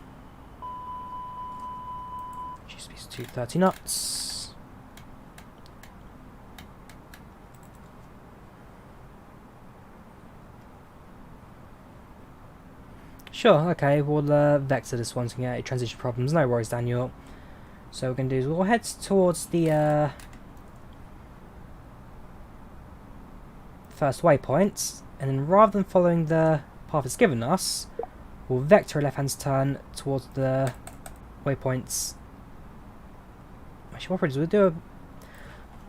Speed 230 knots. Sure, okay, we'll vector this one to get transition problems. No worries, Daniel. So what we're going to do is we'll head towards the first waypoint, and then rather than following the path it's given us, we'll vector a left-hand turn towards the waypoints. Actually, what we'll do,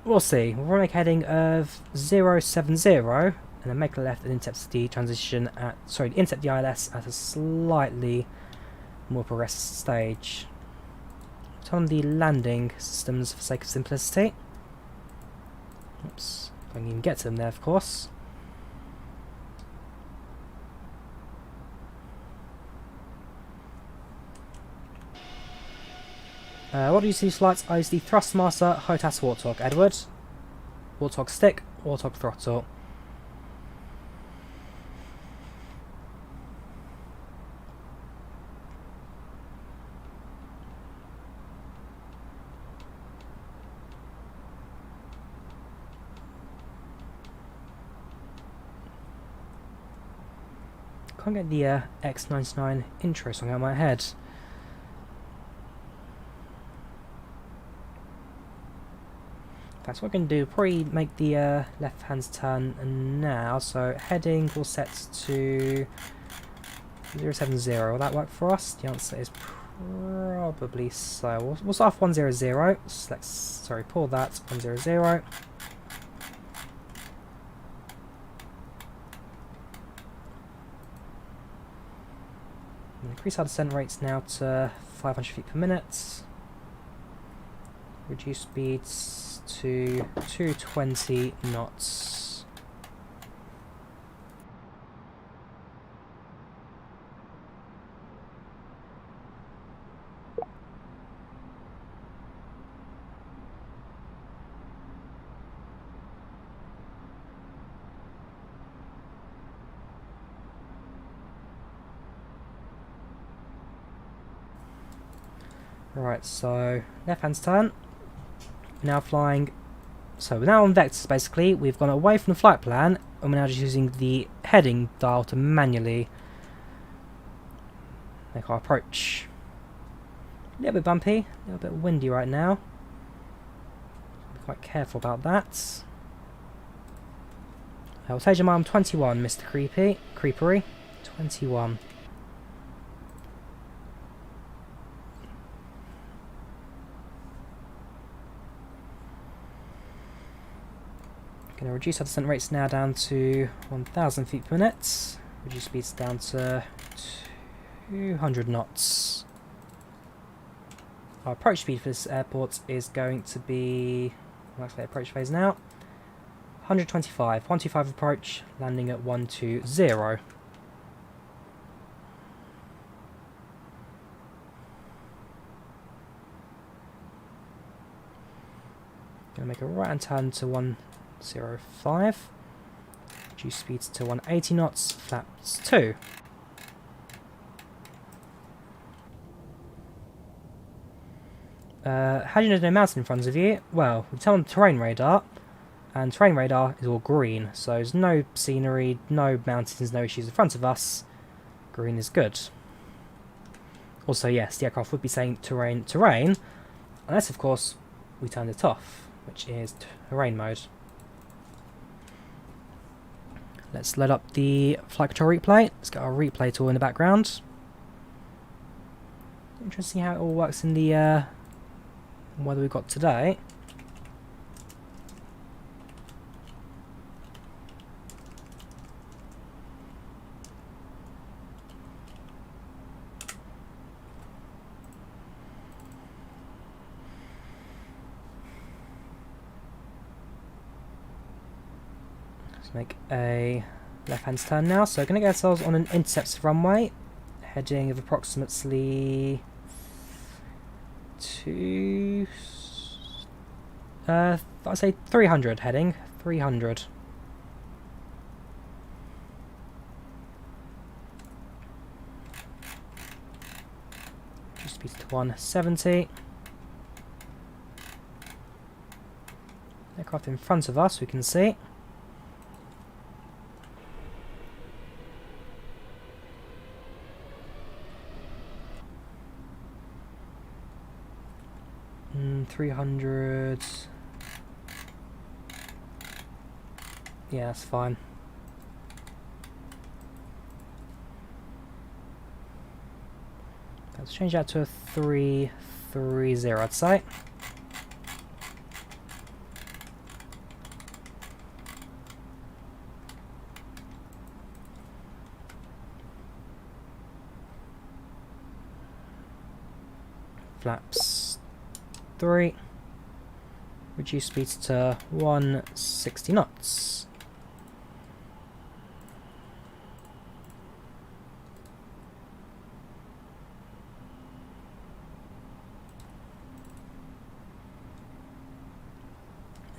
we'll see. We'll make a heading of 070, and then make a left and intercept the transition at, intercept the ILS at a slightly more progressed stage. Turn on the landing systems for sake of simplicity. Oops, if I can even get to them there, of course. What do you see flights? I use the Thrustmaster HOTAS Warthog. Edward. Warthog stick, Warthog throttle. Can't get the X99 intro song out of my head. That's what we're going to do. Probably make the left hand turn now. So heading we'll set to 070. Will that work for us? The answer is probably so. We'll start off 100. So pull that 100. Increase our descent rates now to 500 feet per minute. Reduce speeds to 220 knots. Right, so left hand turn. Now flying, so we're now on vectors basically. We've gone away from the flight plan and we're now just using the heading dial to manually make our approach. A little bit bumpy, a little bit windy right now. Be quite careful about that. I'll take your mile 21, Mr. Creepery. 21. Going to reduce our descent rates now down to 1,000 feet per minute. Reduce speeds down to 200 knots. Our approach speed for this airport is going to be, well, actually approach phase now, 125. 125 approach, landing at 120. Going to make a right hand turn to 105. Reduce speeds to 180 knots, flaps 2. How do you know there's no mountain in front of you? Well, we turn on the terrain radar, and terrain radar is all green, so there's no scenery, no mountains, no issues in front of us. Green is good. Also, yes, the aircraft would be saying terrain, unless, of course, we turned it off, which is terrain mode. Let's load up the FlightControlReplay. Let's get our replay tool in the background. Interesting how it all works in the weather we've got today. Let's make a left-hand turn now. So we're going to get ourselves on an intercept runway, heading of approximately to I'd say 300 heading. 300. Just speed to 170. Aircraft in front of us we can see. 300. Yeah, that's fine. Let's change that to a 330, I'd say. Flaps 3. Reduce speeds to 160 knots.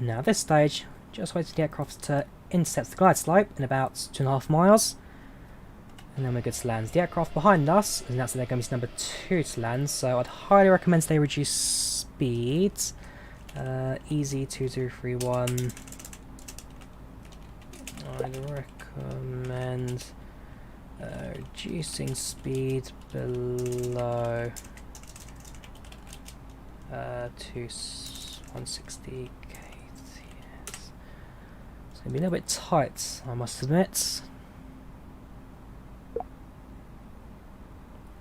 Now at this stage, just wait for the aircraft to intercept the glide slope in about 2.5 miles. And then we're good to land. The aircraft behind us is announced that they're going to be number 2 to land, so I'd highly recommend they reduce speed. Easy 2031. I'd recommend reducing speed below to 160 kts. It's going to be a little bit tight, I must admit.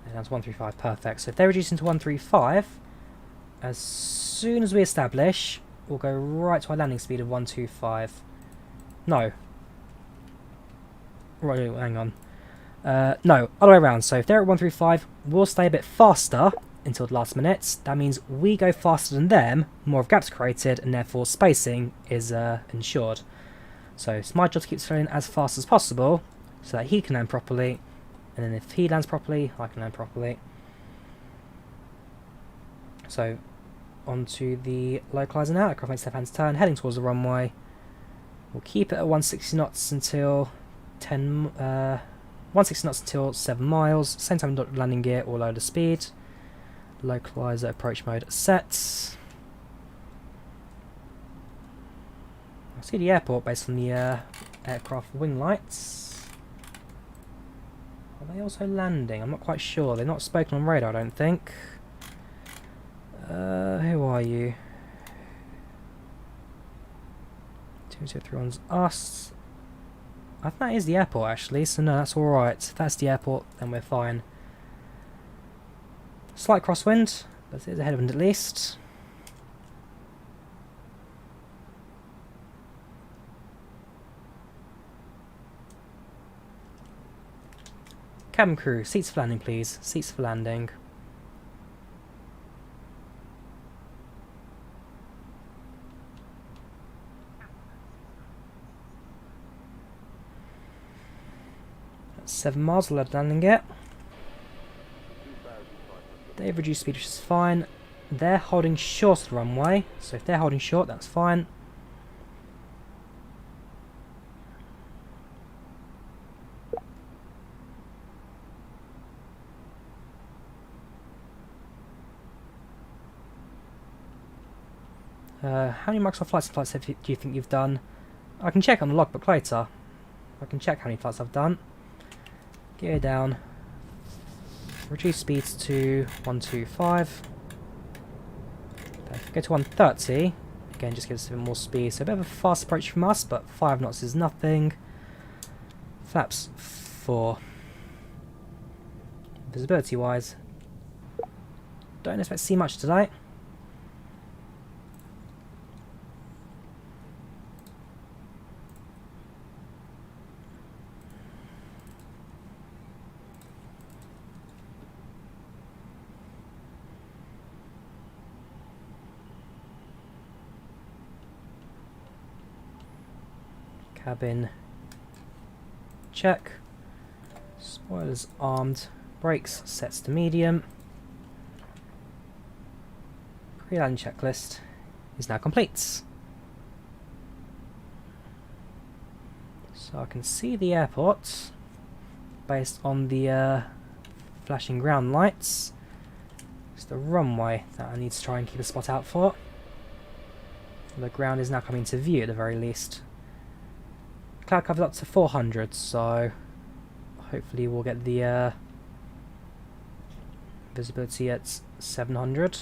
And that's 135, perfect. So if they're reducing to 135, as soon as we establish, we'll go right to our landing speed of 125. No. Right, hang on. No, other way around. So if they're at 135, we'll stay a bit faster until the last minute. That means we go faster than them, more of gaps created, and therefore spacing is ensured. So it's my job to keep flying as fast as possible, so that he can land properly, and then if he lands properly, I can land properly. So, onto the localizer now. Aircraft makes left hand turn, heading towards the runway. We'll keep it at 160 knots until 160 knots until 7 miles. Same time landing gear or lower the speed. Localizer approach mode set. I see the airport based on the aircraft wing lights. Are they also landing? I'm not quite sure. They're not spoken on radar, I don't think. Who are you? 2031's us. I think that is the airport actually, so no, that's alright. If that's the airport, then we're fine. Slight crosswind, but it is ahead of wind at least. Cabin crew, seats for landing please. Seats for landing. That's 7 miles, we'll let landing get. They've reduced speed, which is fine. They're holding short of the runway, so if they're holding short, that's fine. How many Microsoft flights do you think you've done? I can check on the logbook later. I can check how many flights I've done. Gear down. Reduce speeds to 125. Go to 130. Again, just gives us a bit more speed. So a bit of a fast approach from us, but 5 knots is nothing. Flaps 4. Visibility wise, don't expect to see much today. Cabin check. Spoilers armed. Brakes sets to medium. Pre-landing checklist is now complete. So I can see the airport based on the flashing ground lights. It's the runway that I need to try and keep a spot out for. The ground is now coming to view at the very least. Cloud cover's up to 400, so hopefully we'll get the visibility at 700.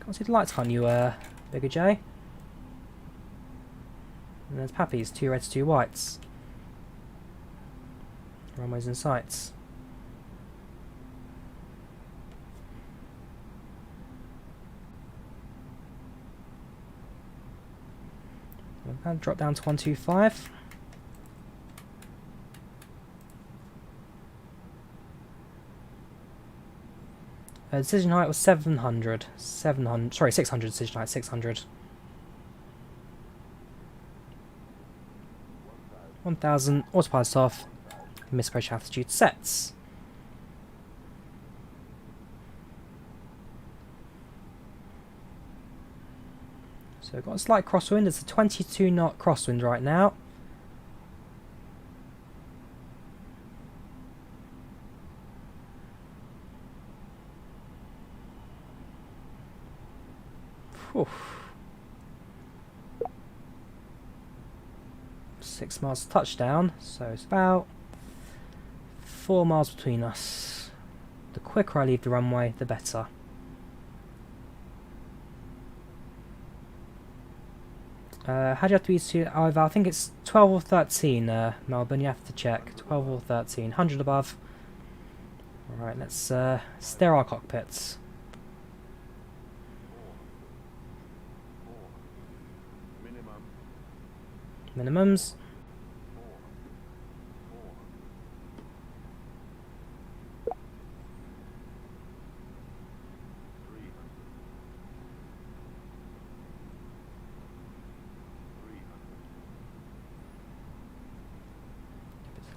Can't see the lights, can't you, Bigger J? And there's Pappy's, 2 reds, 2 whites. Runways in sights. And drop down to 125. Decision height was 700. 600 decision height, 600. 1000, autopilot off, misapproach altitude sets. So we've got a slight crosswind, it's a 22 knot crosswind right now. Whew. 6 miles to touchdown, so it's about 4 miles between us. The quicker I leave the runway, the better. How do you have to be to either? I think it's 12 or 13, Melbourne, you have to check. 12 or 13, 100 above. Alright, let's steer our cockpits. Minimums.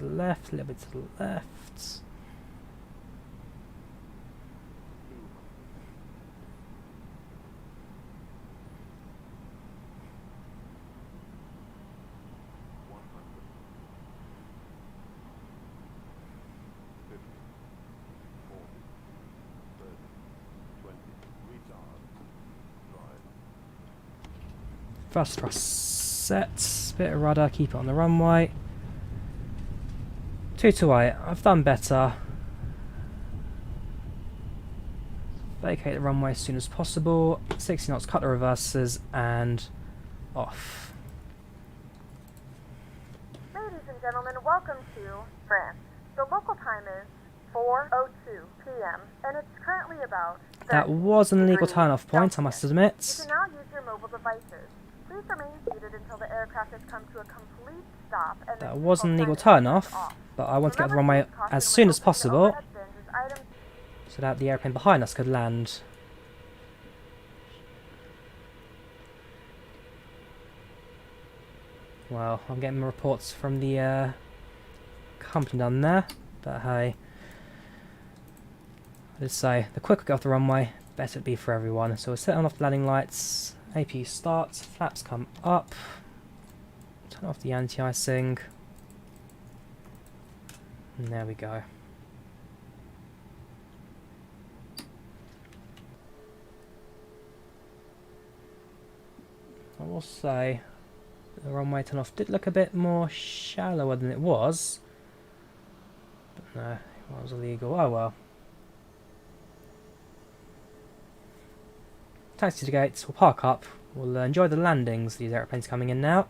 A little bit to the left, a little bit to the left. Thrust set, bit of rudder, keep it on the runway. 228, I've done better. Vacate the runway as soon as possible. 60 knots, cut the reverses, and off. Ladies and gentlemen, welcome to France. The local time is 4:02 p.m. and it's currently about. That was an illegal turn-off point, I must admit. You can now use your mobile devices. Please remain seated until the aircraft has come to a complete stop. And that was an illegal turn-off, but I want to get the runway as soon as possible so that the airplane behind us could land. Well, I'm getting reports from the company down there, but hey, I just say the quicker we get off the runway, better it be for everyone. So we're setting off the landing lights. APU starts, flaps come up, turn off the anti-icing, and there we go. I will say the runway turn off did look a bit more shallower than it was, but no, it was illegal. Oh well. Taxi to the gates, we'll park up, we'll enjoy the landings. These aeroplanes coming in now.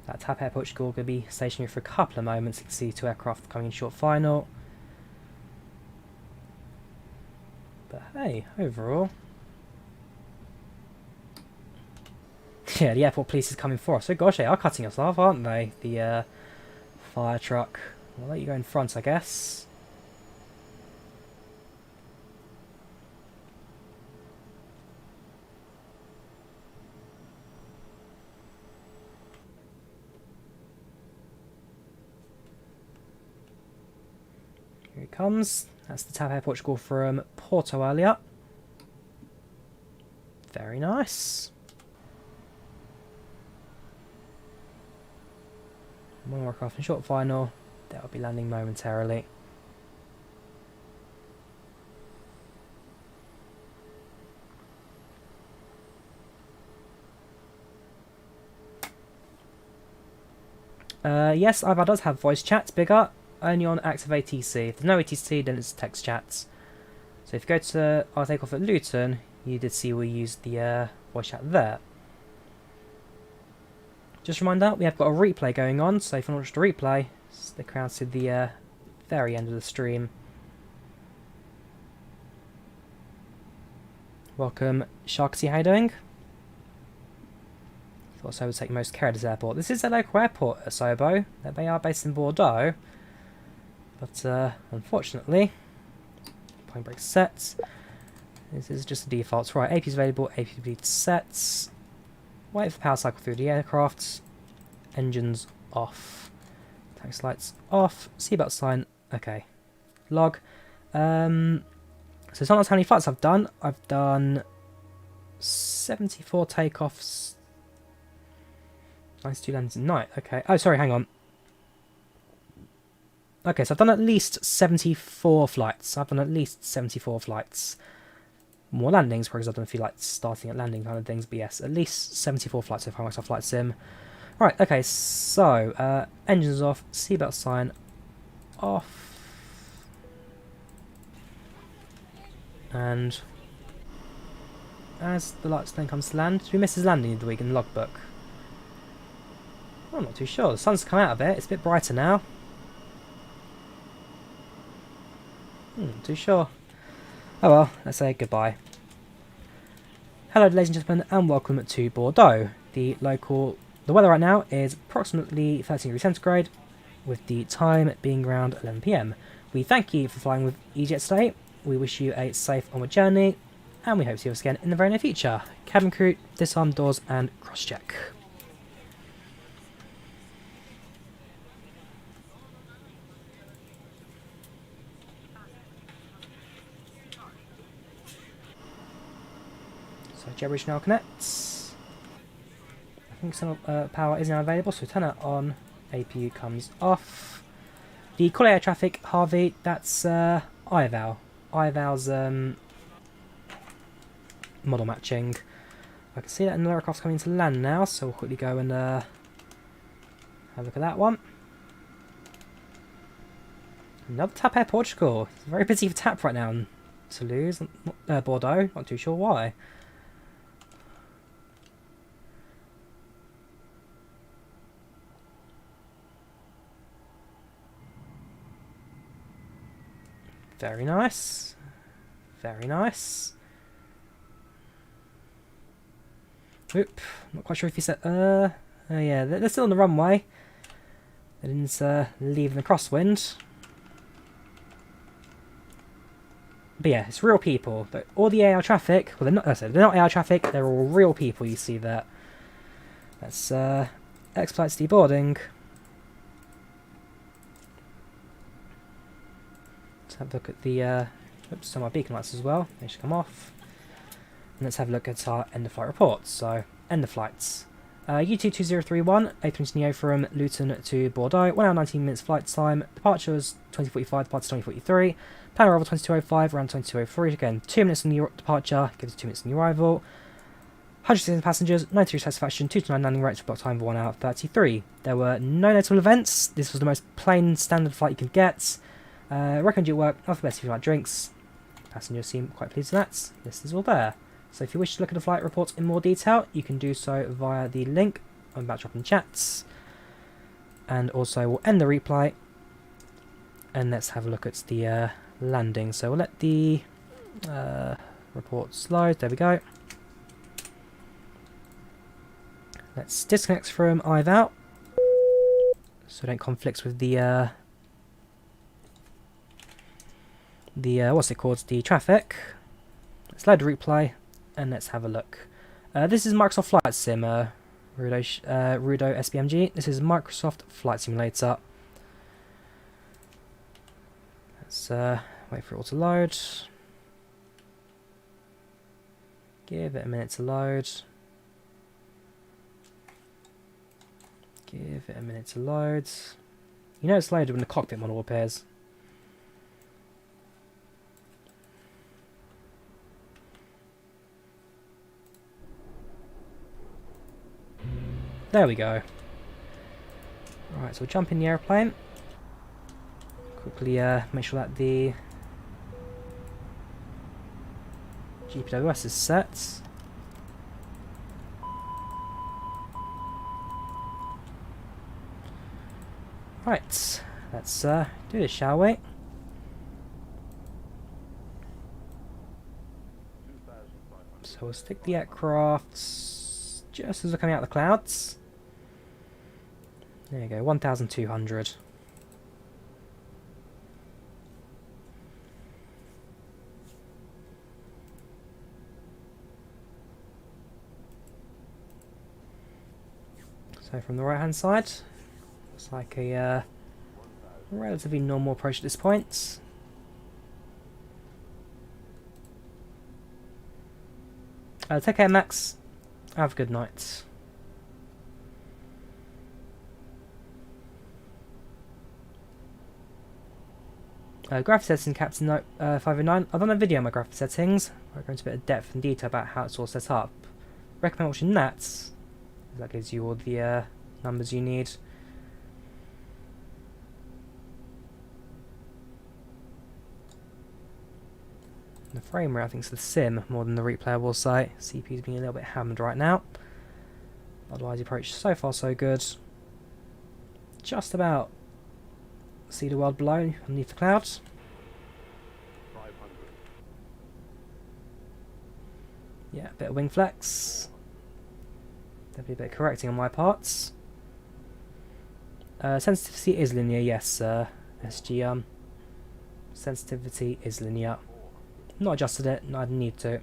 That TAP Air Portugal will be stationary for a couple of moments. You can see 2 aircraft coming in short final. But hey, overall. Yeah, the airport police is coming for us. Oh gosh, they are cutting us off, aren't they? The fire truck. We'll let you go in front, I guess. Here it comes. That's the TAP Air Portugal from Porto earlier. Very nice. One more aircraft in short final. That will be landing momentarily. Yes, IVAO does have voice chat, bigger, only on active ATC. If there's no ATC, then it's text chats. So if you go to our takeoff at Luton, You did see we used the voice chat there. Just a reminder, we have got a replay going on, so if you want to watch the replay, stick around to the very end of the stream. Welcome, Sharksy, how you doing? Thought I would take most care of this airport. This is a local airport at Sobo. They are based in Bordeaux. But unfortunately, point brake sets. This is just the defaults. Right, AP is available, AP sets. Wait for power cycle through the aircraft. Engines off. Taxi lights off. Seatbelt sign. Okay. Log. So it's not how many flights I've done. I've done 74 takeoffs. 92 landings a night. Okay. Oh, sorry, hang on. Okay, so I've done at least 74 flights. I've done at least 74 flights. More landings, because I've done a few like starting at landing kind of things, but yes, at least 74 flights so far Microsoft Flight Sim. Right, okay, so engines off, seatbelt sign off, and as the lights then comes to land, did we miss his landing of the week in the logbook? I'm not too sure. The sun's come out a bit. It's a bit brighter now. Not too sure. Oh well, let's say goodbye. Hello ladies and gentlemen and welcome to Bordeaux. The weather right now is approximately 13 degrees centigrade with the time being around 11 PM. We thank you for flying with easyJet today. We wish you a safe onward journey and we hope to see us again in the very near future. Cabin crew, disarm doors and cross check. So Jetbridge now connects. I think some power is now available, so turn it on. APU comes off. The call air traffic, Harvey, that's IVAO. IVAO's model matching. I can see that another aircraft's coming to land now, so we'll quickly go and have a look at that one. Another TAP Air Portugal. It's very busy for TAP right now in Toulouse, Bordeaux, not too sure why. Very nice. Very nice. Oop, not quite sure if he said, yeah, they're still on the runway. They didn't leave in the crosswind. But yeah, it's real people. All the AR traffic, well, they're not AR traffic, they're all real people, you see that. That's X-Flights deboarding. Let's have a look at the, oops, some of my beacon lights as well. They should come off. And let's have a look at our end of flight reports. So, end of flights. U22031, A320neo from Luton to Bordeaux, 1 hour 19 minutes flight time. Departure was 2045, departure 2043. Plan arrival 2205, around 2203. Again, 2 minutes on the departure, gives us 2 minutes on the arrival. 160 passengers, 93 satisfaction, 229 landing rates, block time of 1 hour 33. There were no notable events. This was the most plain standard flight you can get. Recommend you work, not the best if you like drinks. Passengers seem quite pleased with that. This is all there. So if you wish to look at the flight reports in more detail, you can do so via the link I'm about to drop in chats. And also we'll end the replay. And let's have a look at the landing. So we'll let the reports load. There we go. Let's disconnect from IVAO. So don't conflict with the what's it called? The traffic. Let's load the replay. And let's have a look. This is Microsoft Flight Sim, Rudo SBMG. This is Microsoft Flight Simulator. Let's wait for it all to load. Give it a minute to load. Give it a minute to load. You know it's loaded when the cockpit model appears. There we go. Right, so we'll jump in the airplane. Quickly make sure that the GPWS is set. Right, let's do this, shall we? So we'll stick the aircraft just as we're coming out of the clouds. There you go, 1,200. So from the right hand side, looks like a relatively normal approach at this point. Take care, Max. Have a good night. Graphics settings, Captain Note 509. I've done a video on my graphics settings. I'll go into a bit of depth and detail about how it's all set up. Recommend watching that. That gives you all the numbers you need. The frame rate, I think, is the sim more than the replay, I will say. CPU's being a little bit hammered right now. Otherwise, the approach so far so good. Just about see the world below, underneath the clouds. 500. Yeah, a bit of wing flex. Definitely a bit of correcting on my parts. Sensitivity is linear, yes, SG. Sensitivity is linear. Not adjusted it, no, I didn't need to.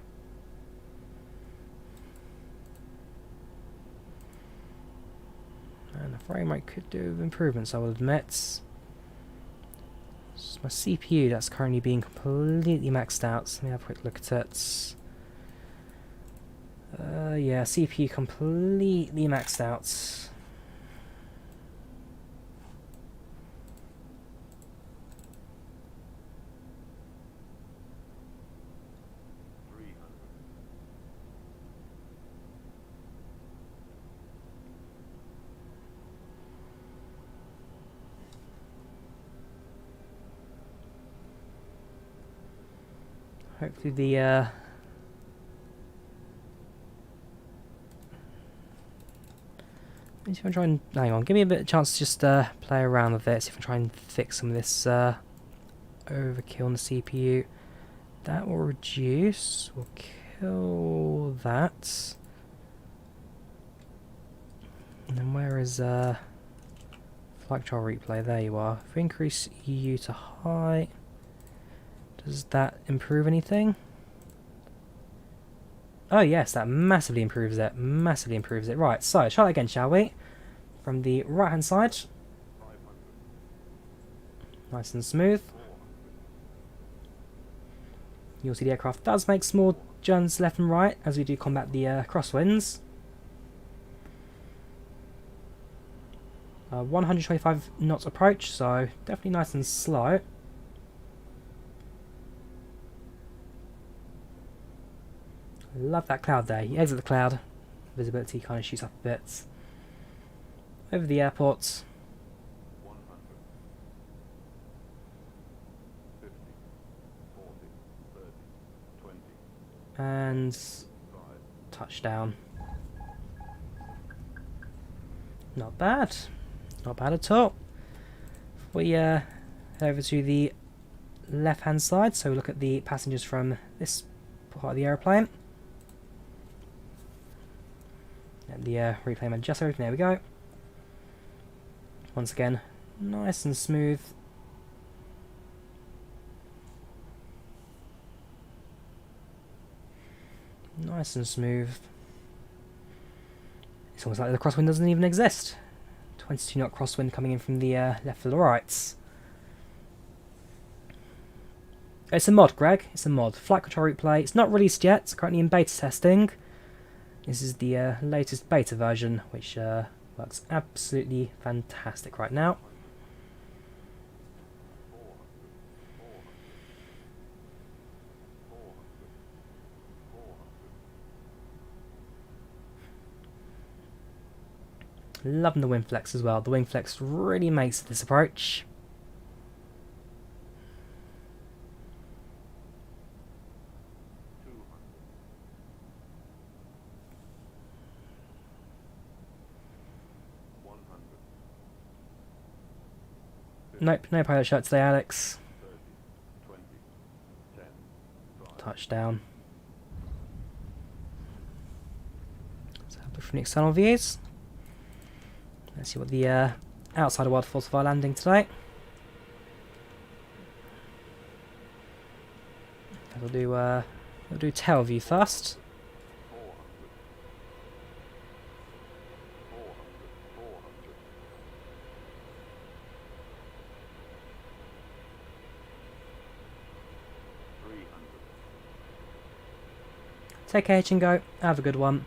And the frame rate could do with improvements, I will admit. It's my CPU that's currently being completely maxed out. So let me have a quick look at it. Yeah, CPU completely maxed out. Hopefully the see if I try and hang on, give me a bit of chance to just play around with it, see if I try and fix some of this overkill on the CPU. That will reduce, we'll kill that. And then where is FlightControlReplay? There you are. If we increase EU to high, does that improve anything? Oh yes, that massively improves it. Massively improves it. Right, so try that again, shall we? From the right hand side. Nice and smooth. You'll see the aircraft does make small jumps left and right as we do combat the crosswinds. 125 knots approach, so definitely nice and slow. Love that cloud there. You exit the cloud, visibility kind of shoots up a bit. Over the airport. 100. 50. 40. 30. 20. And 5. touchdown. Not bad. Not bad at all. If we head over to the left hand side, so we look at the passengers from this part of the aeroplane. And the replay mode just open, there we go. Once again, nice and smooth. Nice and smooth. It's almost like the crosswind doesn't even exist. 22 knot crosswind coming in from the left to the right. It's a mod, Greg. It's a mod. Flight Control Replay. It's not released yet. It's currently in beta testing. This is the latest beta version, which works absolutely fantastic right now. Loving the wing flex as well. The wing flex really makes this approach. Nope, no pilot shirt today, Alex. 30, 20, 10, 5, Touchdown. Let's have a look from the external views. Let's see what the outside world thought of our landing today. We'll do tail view first. 400, 300, Take a hitch and go. Have a good one.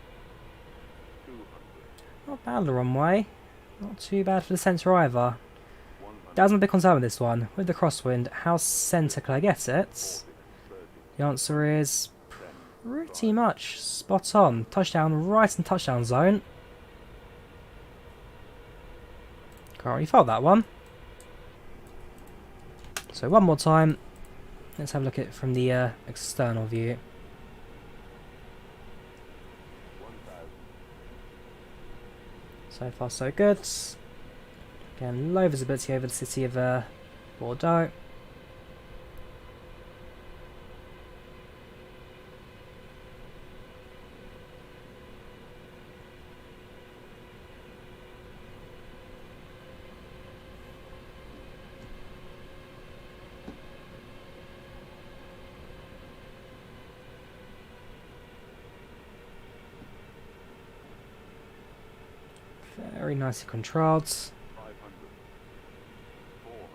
200, Not bad on the runway. Not too bad for the centre either. 100, That was my big concern with this one. With the crosswind, how centre can I get it? 30, The answer is pretty much spot on. Touchdown right in touchdown zone. Can't really fault that one. So one more time. Let's have a look at it from the external view. 1000, So far so good. Again, low visibility over the city of Bordeaux. Very nicely controlled. 500, 400,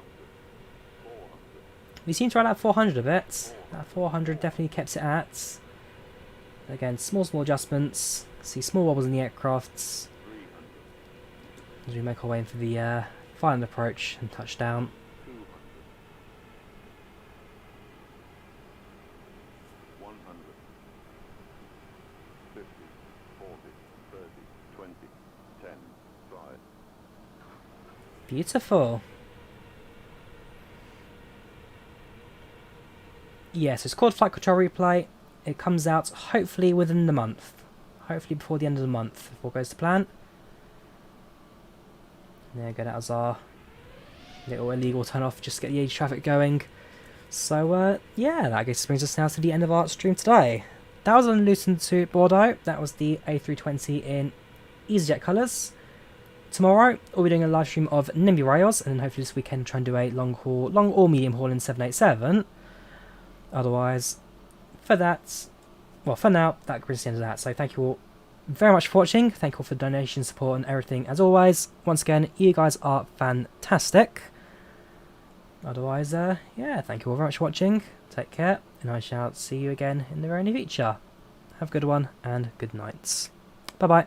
400, We seem to run out 400 of it. That 400 definitely kept it at. Again, small adjustments. See small wobbles in the aircrafts 300, as we make our way in for the final approach and touchdown. 200, 100, 50, 40, 30, 20, 10, 5, Beautiful. Yes, it's called FlightControlReplay. It comes out hopefully within the month. Hopefully before the end of the month, if all goes to plan. There we go, that was our little illegal turn off, just to get the age traffic going. So, yeah, that I guess brings us now to the end of our stream today. That was on Luton to Bordeaux. That was the A320 in easyJet colours. Tomorrow, we'll be doing a live stream of NVIDIA rails, and then hopefully this weekend try and do a long or medium haul in 787. Otherwise, for that, well, for now, that brings us the end of that. So thank you all very much for watching. Thank you all for the donation, support, and everything as always. Once again, you guys are fantastic. Otherwise, yeah, thank you all very much for watching. Take care, and I shall see you again in the very near future. Have a good one, and good nights. Bye-bye.